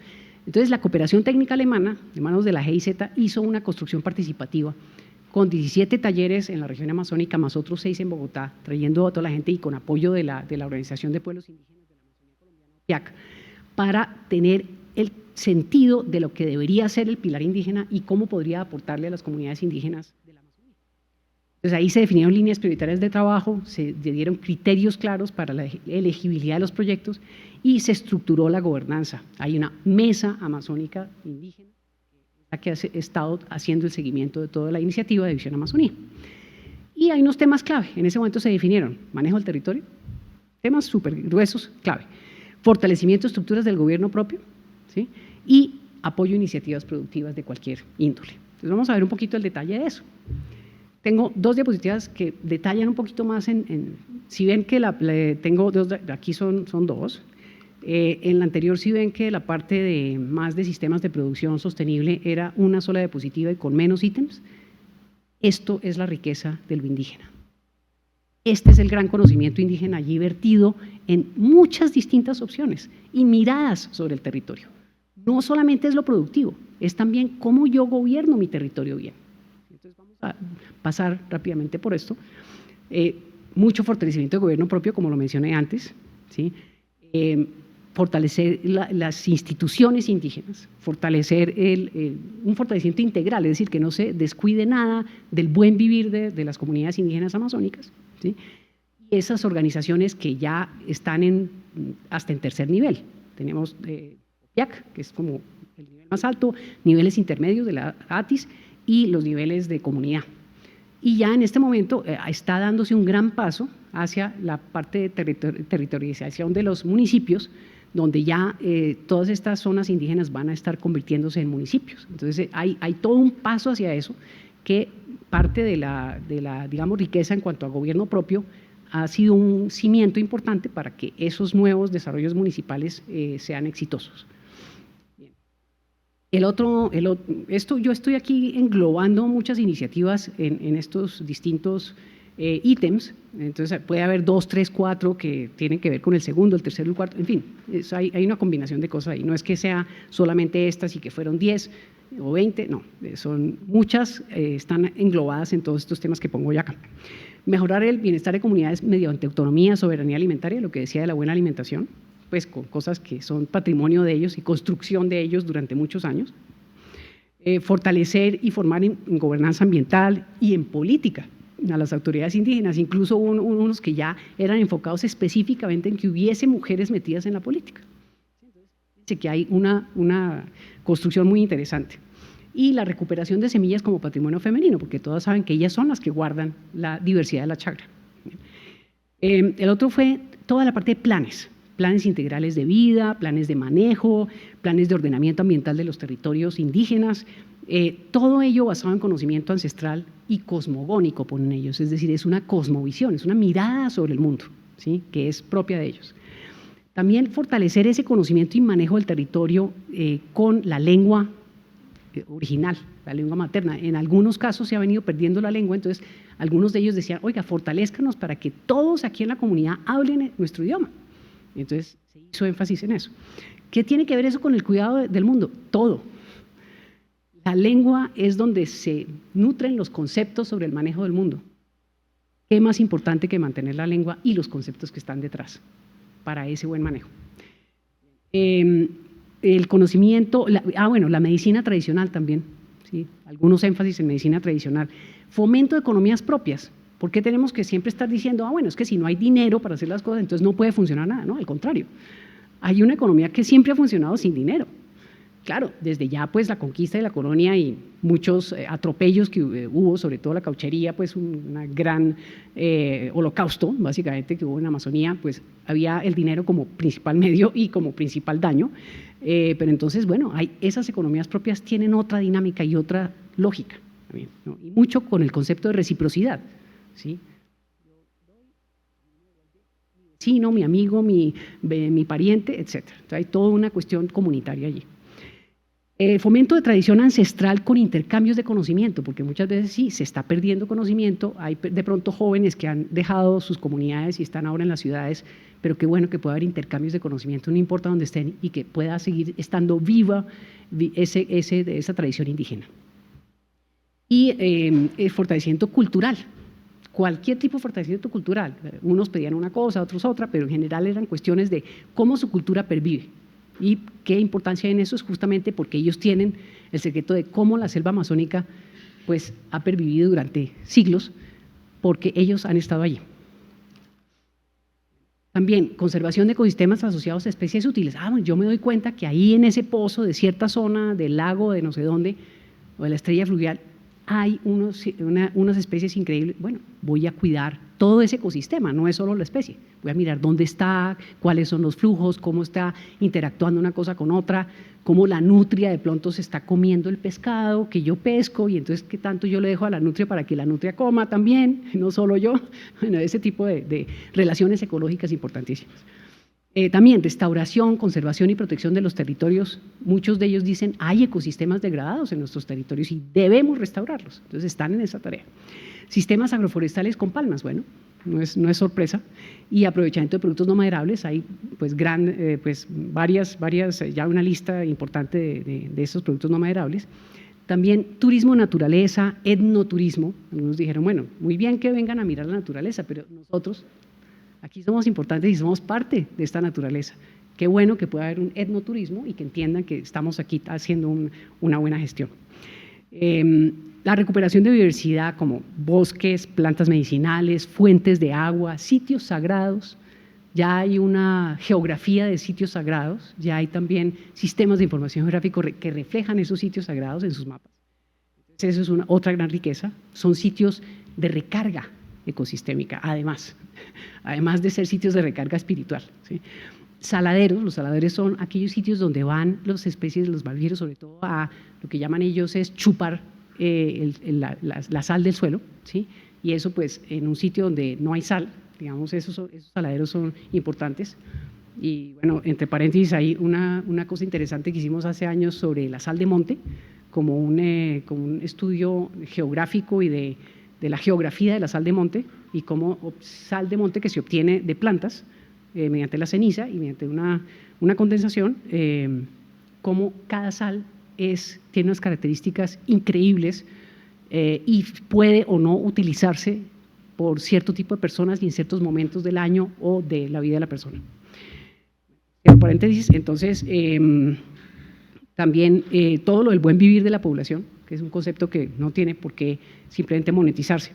Entonces, la cooperación técnica alemana, de manos de la GIZ, hizo una construcción participativa con 17 talleres en la región amazónica, más otros 6 en Bogotá, trayendo a toda la gente y con apoyo de la Organización de Pueblos Indígenas de la Amazonía Colombiana, OPIAC, para tener el sentido de lo que debería ser el pilar indígena y cómo podría aportarle a las comunidades indígenas de la Amazonía. Entonces ahí se definieron líneas prioritarias de trabajo, se dieron criterios claros para la elegibilidad de los proyectos y se estructuró la gobernanza. Hay una mesa amazónica indígena que ha estado haciendo el seguimiento de toda la iniciativa de Visión Amazonía. Y hay unos temas clave, en ese momento se definieron: manejo del territorio, temas súper gruesos, clave, fortalecimiento de estructuras del gobierno propio, ¿sí?, y apoyo a iniciativas productivas de cualquier índole. Entonces vamos a ver un poquito el detalle de eso. Tengo dos diapositivas que detallan un poquito más si ven que tengo dos, aquí son dos. En la anterior si ven que la parte más de sistemas de producción sostenible era una sola diapositiva y con menos ítems. Esto es la riqueza de lo indígena. Este es el gran conocimiento indígena allí vertido en muchas distintas opciones y miradas sobre el territorio. No solamente es lo productivo, es también cómo yo gobierno mi territorio bien. Entonces vamos a pasar rápidamente por esto. Mucho fortalecimiento de gobierno propio, como lo mencioné antes, ¿sí? Fortalecer las instituciones indígenas, fortalecer un fortalecimiento integral, es decir, que no se descuide nada del buen vivir de las comunidades indígenas amazónicas, ¿sí? Y esas organizaciones que ya están hasta en tercer nivel. Tenemos OPIAC, que es como el nivel más alto, niveles intermedios de la ATIS y los niveles de comunidad. Y ya en este momento está dándose un gran paso hacia la parte de territorialización de los municipios, donde ya todas estas zonas indígenas van a estar convirtiéndose en municipios. Entonces hay todo un paso hacia eso, que parte de la digamos, riqueza en cuanto a gobierno propio ha sido un cimiento importante para que esos nuevos desarrollos municipales sean exitosos. Yo estoy aquí englobando muchas iniciativas en estos distintos ítems, entonces puede haber 2, 3, 4 que tienen que ver con el segundo, el tercero, el cuarto, en fin, hay una combinación de cosas ahí, no es que sea solamente estas y que fueron 10 o 20, no, son muchas, están englobadas en todos estos temas que pongo ya acá. Mejorar el bienestar de comunidades mediante autonomía, soberanía alimentaria, lo que decía de la buena alimentación, pues con cosas que son patrimonio de ellos y construcción de ellos durante muchos años. Fortalecer y formar en gobernanza ambiental y en política a las autoridades indígenas, incluso unos que ya eran enfocados específicamente en que hubiese mujeres metidas en la política. Entonces, que hay una construcción muy interesante. Y la recuperación de semillas como patrimonio femenino, porque todas saben que ellas son las que guardan la diversidad de la chacra. El otro fue toda la parte de planes integrales de vida, planes de manejo, planes de ordenamiento ambiental de los territorios indígenas, todo ello basado en conocimiento ancestral y cosmogónico, ponen ellos, es decir, es una cosmovisión, es una mirada sobre el mundo, ¿sí?, que es propia de ellos. También fortalecer ese conocimiento y manejo del territorio con la lengua original, la lengua materna. En algunos casos se ha venido perdiendo la lengua, entonces algunos de ellos decían, oiga, fortalézcanos para que todos aquí en la comunidad hablen nuestro idioma. Entonces se hizo énfasis en eso. ¿Qué tiene que ver eso con el cuidado del mundo? Todo. La lengua es donde se nutren los conceptos sobre el manejo del mundo. ¿Qué más importante que mantener la lengua y los conceptos que están detrás para ese buen manejo? El conocimiento, la medicina tradicional también, ¿sí?, algunos énfasis en medicina tradicional. Fomento de economías propias. ¿Por qué tenemos que siempre estar diciendo, bueno, es que si no hay dinero para hacer las cosas, entonces no puede funcionar nada? No, al contrario. Hay una economía que siempre ha funcionado sin dinero. Claro, desde ya pues la conquista de la colonia y muchos atropellos que hubo, sobre todo la cauchería, pues un gran holocausto básicamente que hubo en la Amazonía, pues había el dinero como principal medio y como principal daño, pero entonces bueno, esas economías propias tienen otra dinámica y otra lógica también, ¿no? Y mucho con el concepto de reciprocidad, ¿sí? Mi vecino, mi amigo, mi pariente, etc. Entonces, hay toda una cuestión comunitaria allí. Fomento de tradición ancestral con intercambios de conocimiento, porque muchas veces sí, se está perdiendo conocimiento, hay de pronto jóvenes que han dejado sus comunidades y están ahora en las ciudades, pero qué bueno que pueda haber intercambios de conocimiento, no importa dónde estén, y que pueda seguir estando viva esa tradición indígena. Y el fortalecimiento cultural, cualquier tipo de fortalecimiento cultural, unos pedían una cosa, otros otra, pero en general eran cuestiones de cómo su cultura pervive. Y qué importancia en eso es justamente porque ellos tienen el secreto de cómo la selva amazónica pues, ha pervivido durante siglos porque ellos han estado allí. También, conservación de ecosistemas asociados a especies útiles. Bueno, yo me doy cuenta que ahí en ese pozo de cierta zona del lago de no sé dónde, o de la estrella fluvial, hay unas especies increíbles. Bueno, voy a cuidar todo ese ecosistema, no es solo la especie. Voy a mirar dónde está, cuáles son los flujos, cómo está interactuando una cosa con otra, cómo la nutria de pronto se está comiendo el pescado que yo pesco y entonces qué tanto yo le dejo a la nutria para que la nutria coma también, no solo yo. Bueno, ese tipo de relaciones ecológicas importantísimas. También restauración, conservación y protección de los territorios. Muchos de ellos dicen hay ecosistemas degradados en nuestros territorios y debemos restaurarlos. Entonces están en esa tarea. Sistemas agroforestales con palmas, bueno, no es sorpresa. Y aprovechamiento de productos no maderables, hay pues varias, ya una lista importante de esos productos no maderables. También turismo naturaleza, etnoturismo. Algunos dijeron, bueno, muy bien que vengan a mirar la naturaleza, pero nosotros aquí somos importantes y somos parte de esta naturaleza. Qué bueno que pueda haber un etnoturismo y que entiendan que estamos aquí haciendo una buena gestión. La recuperación de biodiversidad como bosques, plantas medicinales, fuentes de agua, sitios sagrados. Ya hay una geografía de sitios sagrados, ya hay también sistemas de información geográfica que reflejan esos sitios sagrados en sus mapas. Entonces, eso es otra gran riqueza. Son sitios de recarga ecosistémica, además de ser sitios de recarga espiritual, ¿sí? Saladeros, los saladeros son aquellos sitios donde van las especies, los mamíferos, sobre todo a lo que llaman ellos es chupar la sal del suelo, ¿sí? Y eso pues en un sitio donde no hay sal, digamos, esos saladeros son importantes. Y bueno, entre paréntesis, hay una cosa interesante que hicimos hace años sobre la sal de monte, como un estudio geográfico y de la geografía de la sal de monte y cómo sal de monte que se obtiene de plantas mediante la ceniza y mediante una condensación, cómo cada sal tiene unas características increíbles y puede o no utilizarse por cierto tipo de personas y en ciertos momentos del año o de la vida de la persona. En paréntesis, entonces, también todo lo del buen vivir de la población, que es un concepto que no tiene por qué simplemente monetizarse.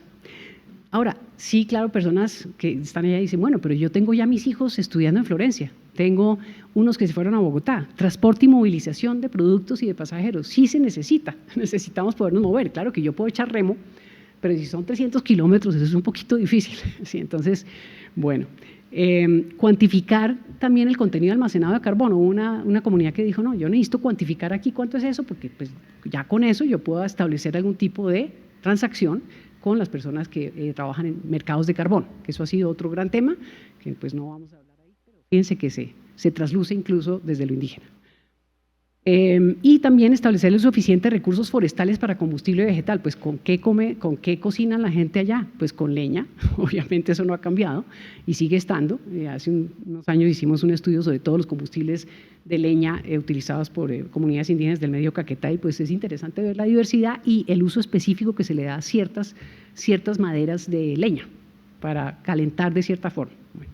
Ahora, sí, claro, personas que están allá y dicen, bueno, pero yo tengo ya mis hijos estudiando en Florencia, tengo unos que se fueron a Bogotá, transporte y movilización de productos y de pasajeros, sí se necesita, necesitamos podernos mover, claro que yo puedo echar remo, pero si son 300 kilómetros eso es un poquito difícil, ¿sí? Entonces, bueno, cuantificar también el contenido almacenado de carbono. Hubo una comunidad que dijo, no, yo necesito cuantificar aquí cuánto es eso, porque pues, ya con eso yo puedo establecer algún tipo de transacción con las personas que trabajan en mercados de carbón, que eso ha sido otro gran tema, que pues no vamos a hablar ahí, pero fíjense que se trasluce incluso desde lo indígena. Y también establecer los suficientes recursos forestales para combustible vegetal, pues ¿con qué cocina la gente allá? Pues con leña, obviamente eso no ha cambiado y sigue estando. Hace unos años hicimos un estudio sobre todos los combustibles de leña utilizados por comunidades indígenas del medio Caquetá y pues es interesante ver la diversidad y el uso específico que se le da a ciertas maderas de leña para calentar de cierta forma. Bueno.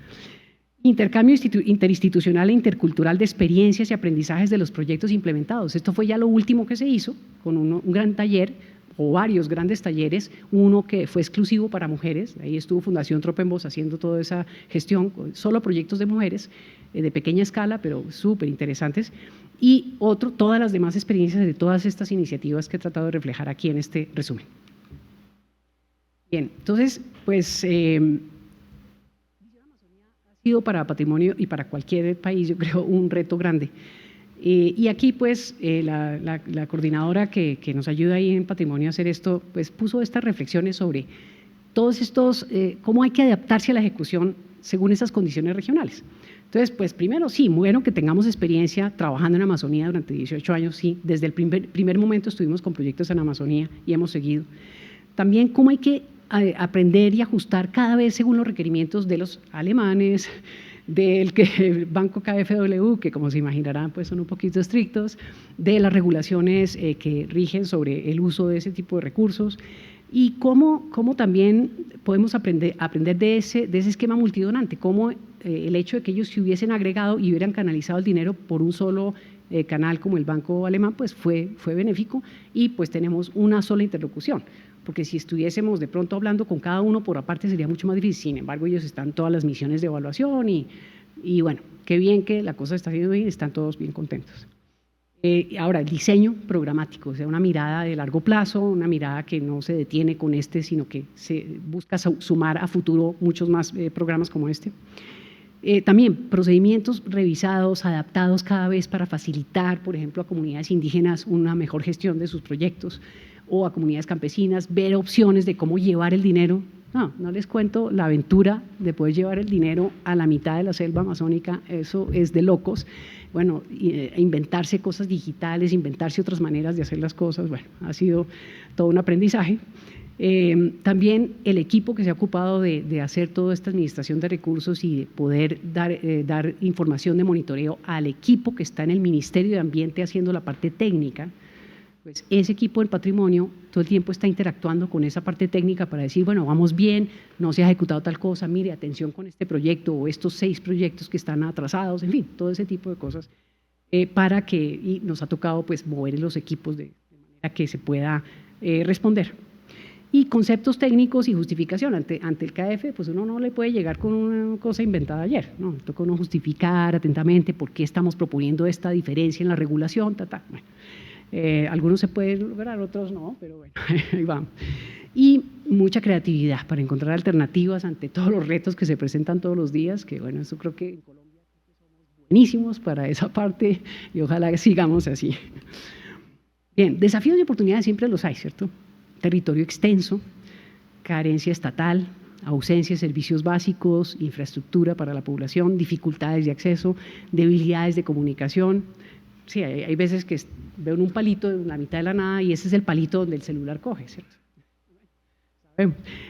Intercambio interinstitucional e intercultural de experiencias y aprendizajes de los proyectos implementados. Esto fue ya lo último que se hizo con un gran taller o varios grandes talleres, uno que fue exclusivo para mujeres, ahí estuvo Fundación Tropenbos haciendo toda esa gestión, solo proyectos de mujeres de pequeña escala, pero súper interesantes, y todas las demás experiencias de todas estas iniciativas que he tratado de reflejar aquí en este resumen. Bien, entonces, pues para patrimonio y para cualquier país, yo creo, un reto grande. Y aquí, pues, la coordinadora que nos ayuda ahí en patrimonio a hacer esto, pues puso estas reflexiones sobre todos estos, cómo hay que adaptarse a la ejecución según esas condiciones regionales. Entonces, pues primero, sí, bueno que tengamos experiencia trabajando en Amazonía durante 18 años, sí, desde el primer momento estuvimos con proyectos en Amazonía y hemos seguido. También cómo hay que aprender y ajustar cada vez según los requerimientos de los alemanes, del Banco KfW, que como se imaginarán pues son un poquito estrictos, de las regulaciones que rigen sobre el uso de ese tipo de recursos y cómo también podemos aprender de ese esquema multidonante, cómo el hecho de que ellos se hubiesen agregado y hubieran canalizado el dinero por un solo canal como el Banco Alemán, pues fue benéfico y pues tenemos una sola interlocución. porque si estuviésemos de pronto hablando con cada uno por aparte sería mucho más difícil. Sin embargo, ellos están en todas las misiones de evaluación y bueno, qué bien que la cosa está haciendo bien, están todos bien contentos. Ahora, el diseño programático, o sea, una mirada de largo plazo, una mirada que no se detiene con sino que se busca sumar a futuro muchos más programas como este. También procedimientos revisados, adaptados cada vez para facilitar, por ejemplo, a comunidades indígenas una mejor gestión de sus proyectos o a comunidades campesinas, ver opciones de cómo llevar el dinero. No les cuento la aventura de poder llevar el dinero a la mitad de la selva amazónica, eso es de locos. Bueno, inventarse cosas digitales, inventarse otras maneras de hacer las cosas, bueno, ha sido todo un aprendizaje. También el equipo que se ha ocupado de hacer toda esta administración de recursos y de poder dar información de monitoreo al equipo que está en el Ministerio de Ambiente haciendo la parte técnica, pues ese equipo del patrimonio todo el tiempo está interactuando con esa parte técnica para decir, bueno, vamos bien, no se ha ejecutado tal cosa, mire, atención con este proyecto o estos 6 proyectos que están atrasados, en fin, todo ese tipo de cosas, para que y nos ha tocado pues mover los equipos de manera que se pueda responder. Y conceptos técnicos y justificación. Ante el KF, pues uno no le puede llegar con una cosa inventada ayer, ¿no? Toca uno justificar atentamente por qué estamos proponiendo esta diferencia en la regulación, Bueno, algunos se pueden lograr, otros no, pero bueno, ahí vamos. Y mucha creatividad para encontrar alternativas ante todos los retos que se presentan todos los días, que bueno, eso creo que en Colombia somos buenísimos para esa parte y ojalá sigamos así. Bien, desafíos y oportunidades siempre los hay, ¿cierto? Territorio extenso, carencia estatal, ausencia de servicios básicos, infraestructura para la población, dificultades de acceso, debilidades de comunicación. Sí, hay veces que veo un palito en la mitad de la nada y ese es el palito donde el celular coge, ¿cierto?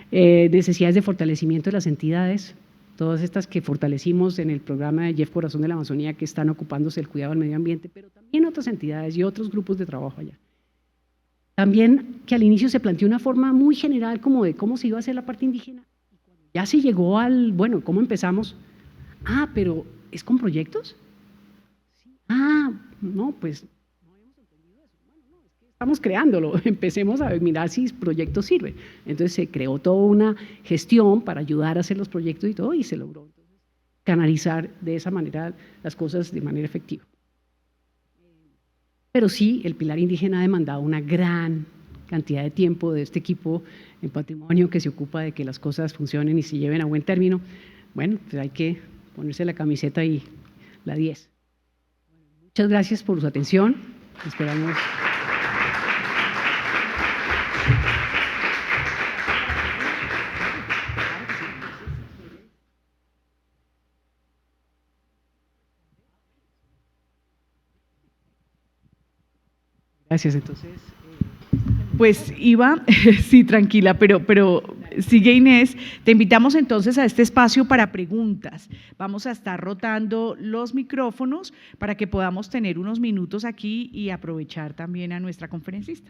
Necesidades de fortalecimiento de las entidades, todas estas que fortalecimos en el programa de Jeff Corazón de la Amazonía que están ocupándose del cuidado del medio ambiente, pero también otras entidades y otros grupos de trabajo allá. También que al inicio se planteó una forma muy general como de cómo se iba a hacer la parte indígena. Ya se llegó al, bueno, ¿cómo empezamos? Pero ¿es con proyectos? No, pues no habíamos entendido eso. Bueno, no, es que estamos creándolo, empecemos a mirar si el proyecto sirve. Entonces se creó toda una gestión para ayudar a hacer los proyectos y todo y se logró entonces canalizar de esa manera las cosas de manera efectiva. Pero sí, el pilar indígena ha demandado una gran cantidad de tiempo de este equipo en patrimonio que se ocupa de que las cosas funcionen y se lleven a buen término. Bueno, pues hay que ponerse la camiseta y la 10. Muchas gracias por su atención. Esperamos. Gracias, entonces. Pues Iva, sí, tranquila, pero sigue Inés, te invitamos entonces a este espacio para preguntas. Vamos a estar rotando los micrófonos para que podamos tener unos minutos aquí y aprovechar también a nuestra conferencista.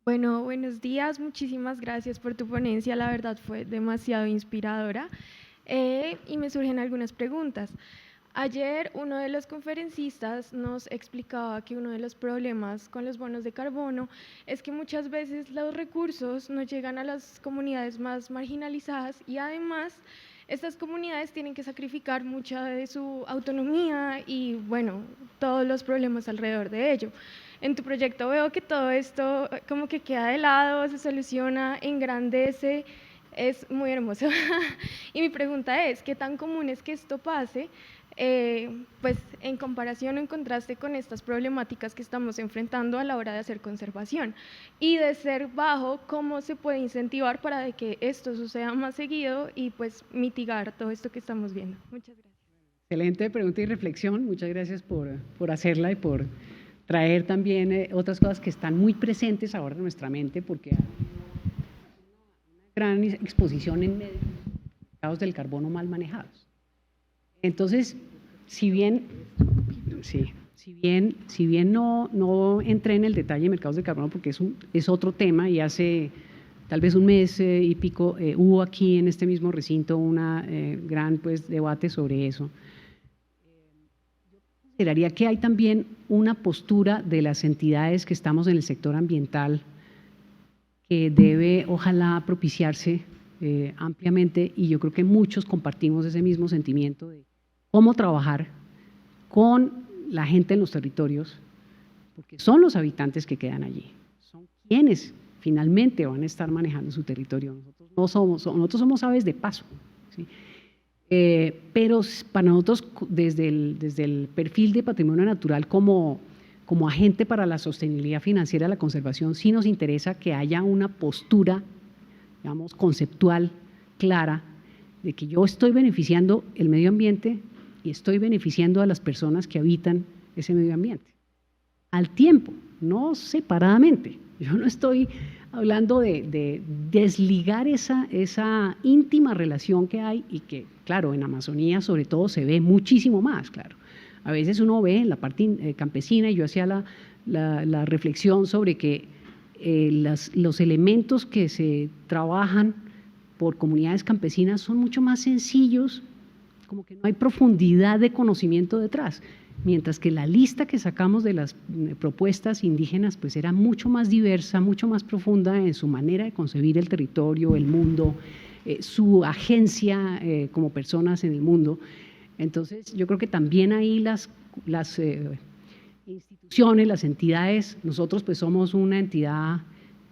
Bueno, buenos días, muchísimas gracias por tu ponencia, la verdad fue demasiado inspiradora y me surgen algunas preguntas. Ayer uno de los conferencistas nos explicaba que uno de los problemas con los bonos de carbono es que muchas veces los recursos no llegan a las comunidades más marginalizadas y además estas comunidades tienen que sacrificar mucha de su autonomía y bueno, todos los problemas alrededor de ello. En tu proyecto veo que todo esto como que queda de lado, se soluciona, engrandece, es muy hermoso. Y mi pregunta es, ¿qué tan común es que esto pase? Pues en comparación o en contraste con estas problemáticas que estamos enfrentando a la hora de hacer conservación y de ser bajo, ¿cómo se puede incentivar para que esto suceda más seguido y pues mitigar todo esto que estamos viendo? Muchas gracias. Excelente pregunta y reflexión, muchas gracias por hacerla y por traer también otras cosas que están muy presentes ahora en nuestra mente porque hay una gran exposición en mercados del carbono mal manejados. Entonces, si bien no entré en el detalle de mercados de carbono porque es otro tema y hace tal vez un mes y pico hubo aquí en este mismo recinto una gran pues, debate sobre eso. consideraría que hay también una postura de las entidades que estamos en el sector ambiental que debe, ojalá, propiciarse ampliamente, y yo creo que muchos compartimos ese mismo sentimiento de cómo trabajar con la gente en los territorios, porque son los habitantes que quedan allí, son quienes finalmente van a estar manejando su territorio. Nosotros somos aves de paso, ¿sí? Pero para nosotros, desde el perfil de patrimonio natural como agente para la sostenibilidad financiera de la conservación, sí nos interesa que haya una postura, digamos, conceptual, clara, de que yo estoy beneficiando el medio ambiente y estoy beneficiando a las personas que habitan ese medio ambiente. Al tiempo, no separadamente. Yo no estoy hablando de desligar esa íntima relación que hay y que, claro, en Amazonía sobre todo se ve muchísimo más, claro. A veces uno ve en la parte campesina, y yo hacía la reflexión sobre que los elementos que se trabajan por comunidades campesinas son mucho más sencillos, como que no hay profundidad de conocimiento detrás, mientras que la lista que sacamos de las propuestas indígenas pues era mucho más diversa, mucho más profunda en su manera de concebir el territorio, el mundo, su agencia como personas en el mundo. Entonces yo creo que también ahí las instituciones, las entidades, nosotros pues somos una entidad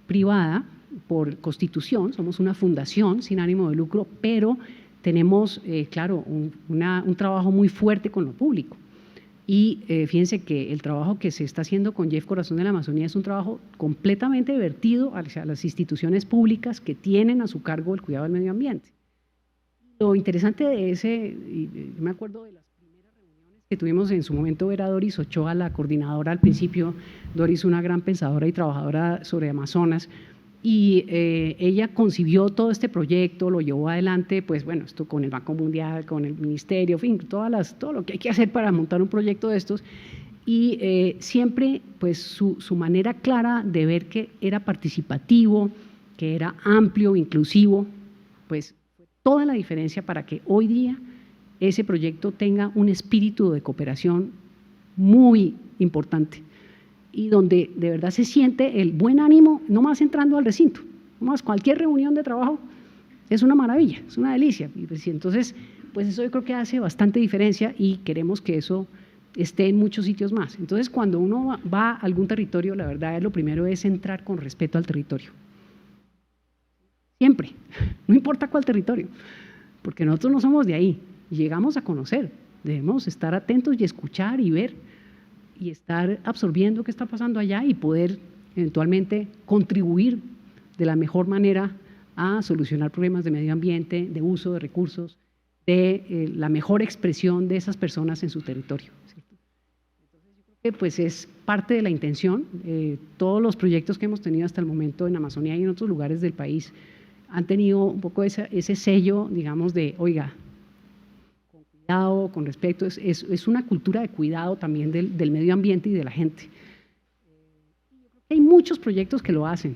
privada por constitución, somos una fundación sin ánimo de lucro, pero tenemos, claro, un trabajo muy fuerte con lo público. Y fíjense que el trabajo que se está haciendo con Jeff Corazón de la Amazonía es un trabajo completamente vertido hacia las instituciones públicas que tienen a su cargo el cuidado del medio ambiente. Lo interesante de y me acuerdo de las primeras reuniones que tuvimos en su momento, era Doris Ochoa, la coordinadora al principio. Doris, una gran pensadora y trabajadora sobre Amazonas, y ella concibió todo este proyecto, lo llevó adelante, pues bueno, esto con el Banco Mundial, con el Ministerio, en fin, todo lo que hay que hacer para montar un proyecto de estos, y siempre pues su manera clara de ver que era participativo, que era amplio, inclusivo, pues fue toda la diferencia para que hoy día ese proyecto tenga un espíritu de cooperación muy importante, y donde de verdad se siente el buen ánimo, no más entrando al recinto, no más cualquier reunión de trabajo es una maravilla, es una delicia. Y pues, entonces, pues eso yo creo que hace bastante diferencia, y queremos que eso esté en muchos sitios más. Entonces, cuando uno va a algún territorio, la verdad lo primero es entrar con respeto al territorio. Siempre, no importa cuál territorio, porque nosotros no somos de ahí, llegamos a conocer, debemos estar atentos y escuchar y ver, y estar absorbiendo qué está pasando allá y poder eventualmente contribuir de la mejor manera a solucionar problemas de medio ambiente, de uso de recursos, de la mejor expresión de esas personas en su territorio, ¿cierto? Entonces yo creo que pues es parte de la intención. Todos los proyectos que hemos tenido hasta el momento en Amazonía y en otros lugares del país han tenido un poco ese sello, digamos, de, oiga, cuidado, con respeto, es una cultura de cuidado también del medio ambiente y de la gente. Hay muchos proyectos que lo hacen,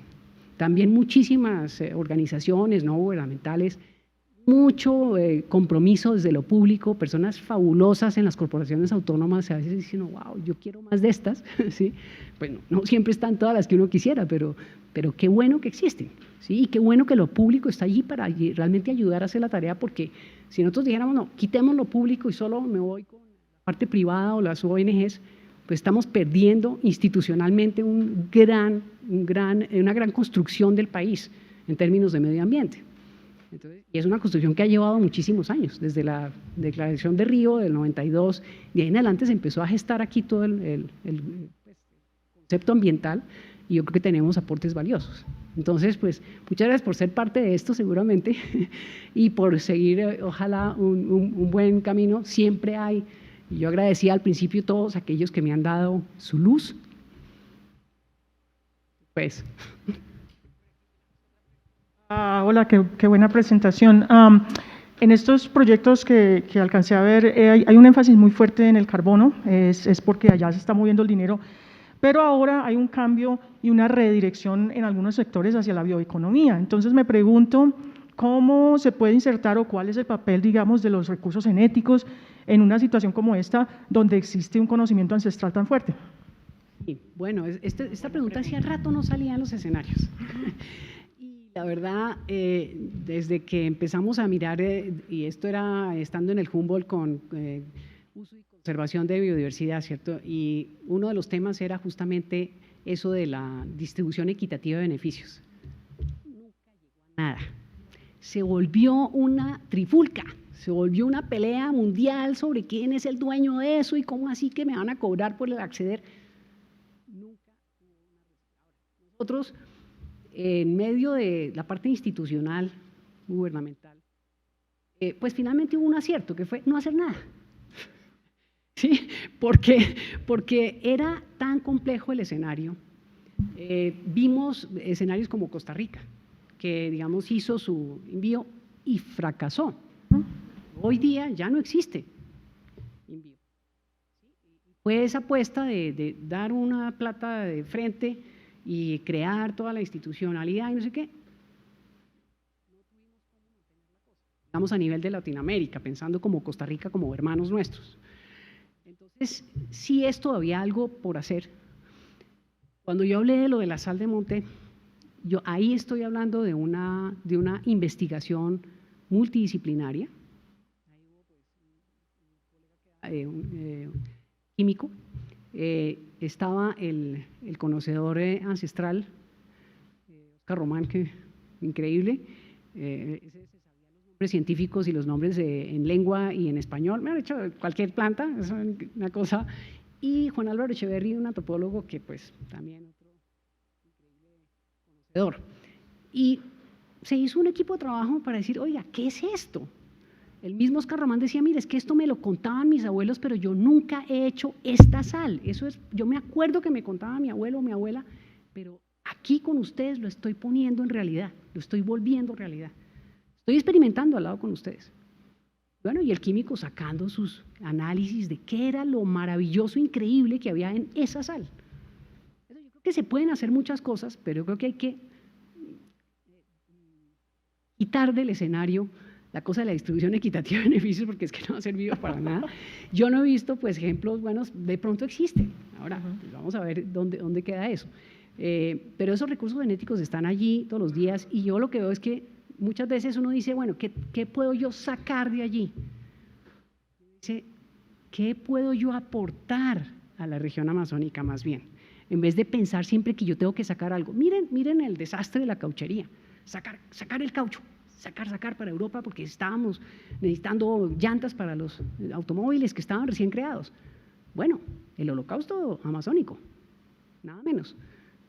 también muchísimas organizaciones no gubernamentales, mucho compromiso desde lo público, personas fabulosas en las corporaciones autónomas, a veces dicen, wow, yo quiero más de estas, ¿sí? Bueno, no siempre están todas las que uno quisiera, pero qué bueno que existen, ¿sí? Y qué bueno que lo público está allí para realmente ayudar a hacer la tarea, porque si nosotros dijéramos, no, quitemos lo público y solo me voy con la parte privada o las ONGs, pues estamos perdiendo institucionalmente una gran construcción del país en términos de medio ambiente. Entonces, y es una construcción que ha llevado muchísimos años, desde la Declaración de Río del 92, de ahí en adelante se empezó a gestar aquí todo el concepto ambiental, y yo creo que tenemos aportes valiosos. Entonces, pues, muchas gracias por ser parte de esto seguramente y por seguir, ojalá, un buen camino. Siempre hay, y yo agradecía al principio a todos aquellos que me han dado su luz, pues… Hola, qué buena presentación. En estos proyectos que alcancé a ver, hay un énfasis muy fuerte en el carbono, es porque allá se está moviendo el dinero, pero ahora hay un cambio y una redirección en algunos sectores hacia la bioeconomía. Entonces me pregunto, ¿cómo se puede insertar o cuál es el papel, digamos, de los recursos genéticos en una situación como esta, donde existe un conocimiento ancestral tan fuerte? Sí, bueno, esta pregunta hacía rato no salía en los escenarios. Y la verdad, desde que empezamos a mirar, y esto era estando en el Humboldt con uso y conservación de biodiversidad, ¿cierto? Y uno de los temas era justamente eso de la distribución equitativa de beneficios. Nunca llegó a nada. Se volvió una trifulca, se volvió una pelea mundial sobre quién es el dueño de eso y cómo así que me van a cobrar por el acceder. Nunca hubo una respuesta. Nosotros, en medio de la parte institucional, gubernamental, pues finalmente hubo un acierto, que fue no hacer nada. ¿Sí? Porque era tan complejo el escenario. Vimos escenarios como Costa Rica, que digamos hizo su envío y fracasó. Hoy día ya no existe envío. Fue esa apuesta de dar una plata de frente y crear toda la institucionalidad y no sé qué. Estamos a nivel de Latinoamérica, pensando como Costa Rica, como hermanos nuestros. Entonces, sí es todavía algo por hacer. Cuando yo hablé de lo de la sal de monte, yo ahí estoy hablando de una investigación multidisciplinaria. Un químico, estaba el conocedor ancestral, Oscar Román, que increíble, ese se sabía los nombres científicos y los nombres en lengua y en español, me han hecho cualquier planta, es una cosa, y Juan Álvaro Echeverry, un antropólogo que pues también otro increíble conocedor, y se hizo un equipo de trabajo para decir, oiga, ¿qué es esto? El mismo Oscar Román decía, mire, es que esto me lo contaban mis abuelos, pero yo nunca he hecho esta sal. Eso es, yo me acuerdo que me contaba mi abuelo o mi abuela, pero aquí con ustedes lo estoy poniendo en realidad, lo estoy volviendo realidad. Estoy experimentando al lado con ustedes. Bueno, y el químico sacando sus análisis de qué era lo maravilloso, increíble que había en esa sal. Yo creo que se pueden hacer muchas cosas, pero yo creo que hay que quitar del escenario la cosa de la distribución equitativa de beneficios, porque es que no ha servido para nada. Yo no he visto pues ejemplos buenos, de pronto existen. Ahora pues, vamos a ver dónde queda eso. Pero esos recursos genéticos están allí todos los días y yo lo que veo es que muchas veces uno dice, bueno, ¿qué puedo yo sacar de allí? Dice, ¿qué puedo yo aportar a la región amazónica más bien? En vez de pensar siempre que yo tengo que sacar algo. Miren el desastre de la cauchería, sacar el caucho. Sacar para Europa porque estábamos necesitando llantas para los automóviles que estaban recién creados. Bueno, el holocausto amazónico, nada menos.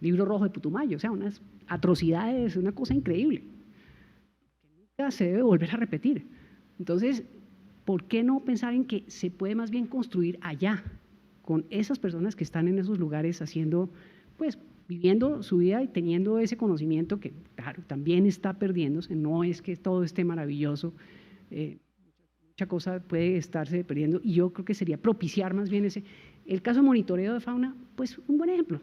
Libro rojo de Putumayo, o sea, unas atrocidades, una cosa increíble, que nunca se debe volver a repetir. Entonces, ¿por qué no pensar en que se puede más bien construir allá, con esas personas que están en esos lugares haciendo, pues, viviendo su vida y teniendo ese conocimiento que, claro, también está perdiéndose, no es que todo esté maravilloso, mucha cosa puede estarse perdiendo y yo creo que sería propiciar más bien el caso de monitoreo de fauna, pues un buen ejemplo.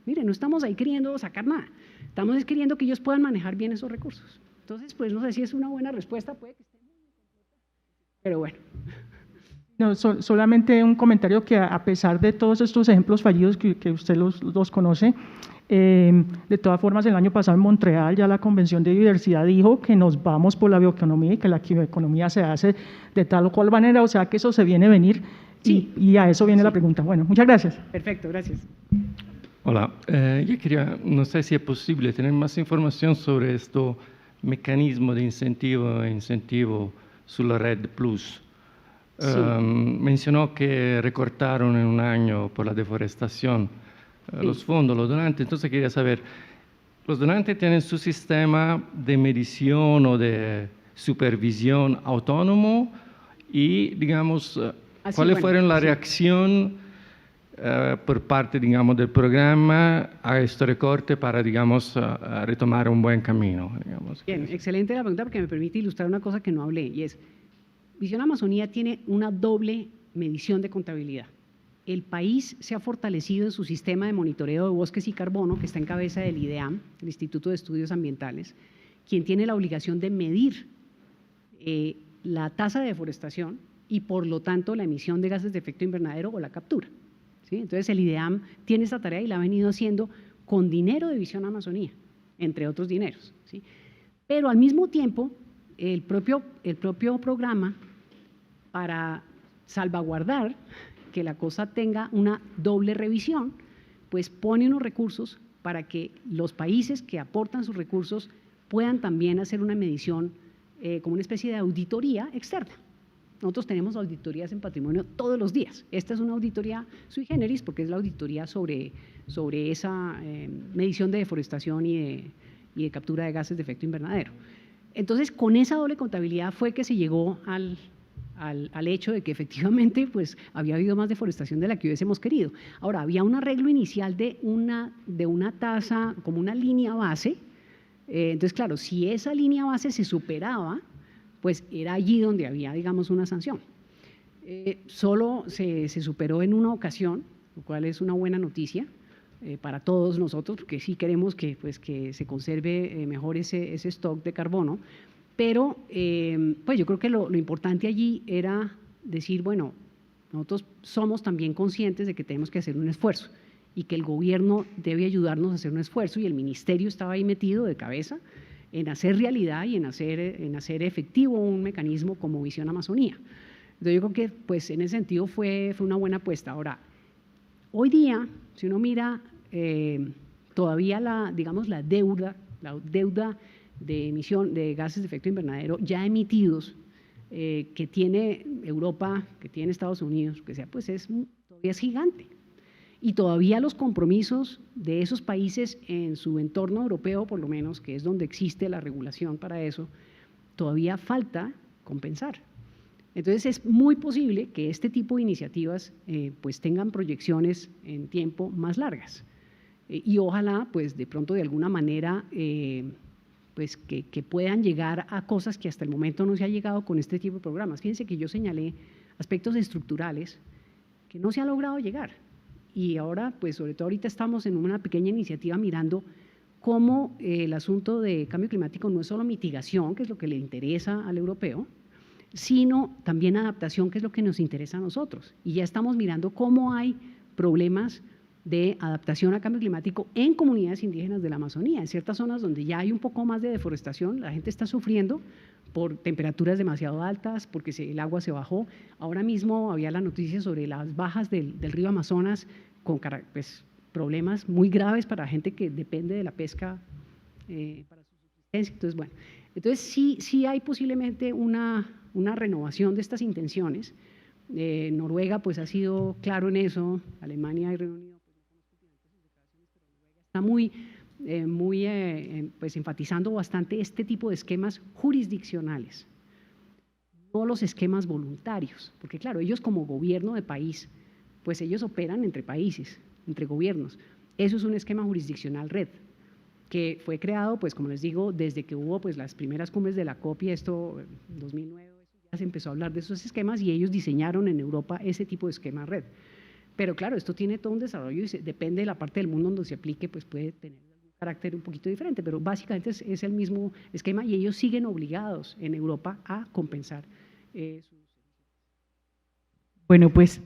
Mire, no estamos ahí queriendo sacar nada, estamos queriendo que ellos puedan manejar bien esos recursos. Entonces, pues no sé si es una buena respuesta, puede que esté muy incompleta, pero bueno. No, solamente un comentario que a pesar de todos estos ejemplos fallidos que usted los conoce, de todas formas el año pasado en Montreal ya la Convención de Biodiversidad dijo que nos vamos por la bioeconomía y que la bioeconomía se hace de tal o cual manera, o sea que eso se viene a venir Sí. y a eso viene la pregunta. Bueno, muchas gracias. Perfecto, gracias. Hola, yo quería, no sé si es posible tener más información sobre este mecanismo de incentivo sulla Red Plus. Sí. Mencionó que recortaron en un año por la deforestación Sí. los fondos, los donantes. Entonces quería saber, ¿los donantes tienen su sistema de medición o de supervisión autónomo? Y, digamos, ¿cuáles fueron la reacción por parte, digamos, del programa a este recorte para, digamos, retomar un buen camino? Digamos? Bien, excelente la pregunta porque me permite ilustrar una cosa que no hablé y es, Visión Amazonía tiene una doble medición de contabilidad. El país se ha fortalecido en su sistema de monitoreo de bosques y carbono, que está en cabeza del IDEAM, el Instituto de Estudios Ambientales, quien tiene la obligación de medir la tasa de deforestación y por lo tanto la emisión de gases de efecto invernadero o la captura, ¿sí? Entonces el IDEAM tiene esta tarea y la ha venido haciendo con dinero de Visión Amazonía, entre otros dineros, ¿sí? Pero al mismo tiempo el propio programa, para salvaguardar que la cosa tenga una doble revisión, pues pone unos recursos para que los países que aportan sus recursos puedan también hacer una medición como una especie de auditoría externa. Nosotros tenemos auditorías en patrimonio todos los días. Esta es una auditoría sui generis porque es la auditoría sobre esa medición de deforestación y de captura de gases de efecto invernadero. Entonces, con esa doble contabilidad fue que se llegó al hecho de que efectivamente pues, había habido más deforestación de la que hubiésemos querido. Ahora, había un arreglo inicial de una tasa, como una línea base. Entonces, claro, si esa línea base se superaba, pues era allí donde había, digamos, una sanción. Solo se superó en una ocasión, lo cual es una buena noticia para todos nosotros, porque sí queremos que se conserve mejor ese stock de carbono, pero pues yo creo que lo importante allí era decir, bueno, nosotros somos también conscientes de que tenemos que hacer un esfuerzo y que el gobierno debe ayudarnos a hacer un esfuerzo y el ministerio estaba ahí metido de cabeza en hacer realidad y en hacer efectivo un mecanismo como Visión Amazonía. Entonces yo creo que pues en ese sentido fue una buena apuesta. Ahora, hoy día, si uno mira todavía digamos la deuda de emisión de gases de efecto invernadero ya emitidos que tiene Europa, que tiene Estados Unidos, que sea, pues todavía es gigante. Y todavía los compromisos de esos países en su entorno europeo, por lo menos, que es donde existe la regulación para eso, todavía falta compensar. Entonces es muy posible que este tipo de iniciativas pues tengan proyecciones en tiempo más largas y ojalá pues de pronto de alguna manera pues que puedan llegar a cosas que hasta el momento no se ha llegado con este tipo de programas. Fíjense que yo señalé aspectos estructurales que no se ha logrado llegar y ahora pues sobre todo ahorita estamos en una pequeña iniciativa mirando cómo el asunto de cambio climático no es solo mitigación, que es lo que le interesa al europeo, sino también adaptación, que es lo que nos interesa a nosotros. Y ya estamos mirando cómo hay problemas de adaptación a cambio climático en comunidades indígenas de la Amazonía, en ciertas zonas donde ya hay un poco más de deforestación, la gente está sufriendo por temperaturas demasiado altas, porque el agua se bajó. Ahora mismo había la noticia sobre las bajas del río Amazonas con pues, problemas muy graves para la gente que depende de la pesca para su subsistencia. Entonces, bueno, sí hay posiblemente una renovación de estas intenciones. Noruega pues ha sido claro en eso, Alemania y Reino Unido pues, no está muy pues, enfatizando bastante este tipo de esquemas jurisdiccionales, no los esquemas voluntarios, porque claro, ellos como gobierno de país, pues ellos operan entre países, entre gobiernos. Eso es un esquema jurisdiccional red, que fue creado, pues como les digo, desde que hubo pues, las primeras cumbres de la COP y esto en 2009, ya se empezó a hablar de esos esquemas y ellos diseñaron en Europa ese tipo de esquema red. Pero claro, esto tiene todo un desarrollo y depende de la parte del mundo donde se aplique, pues puede tener un carácter un poquito diferente, pero básicamente es el mismo esquema y ellos siguen obligados en Europa a compensar sus... Bueno, pues…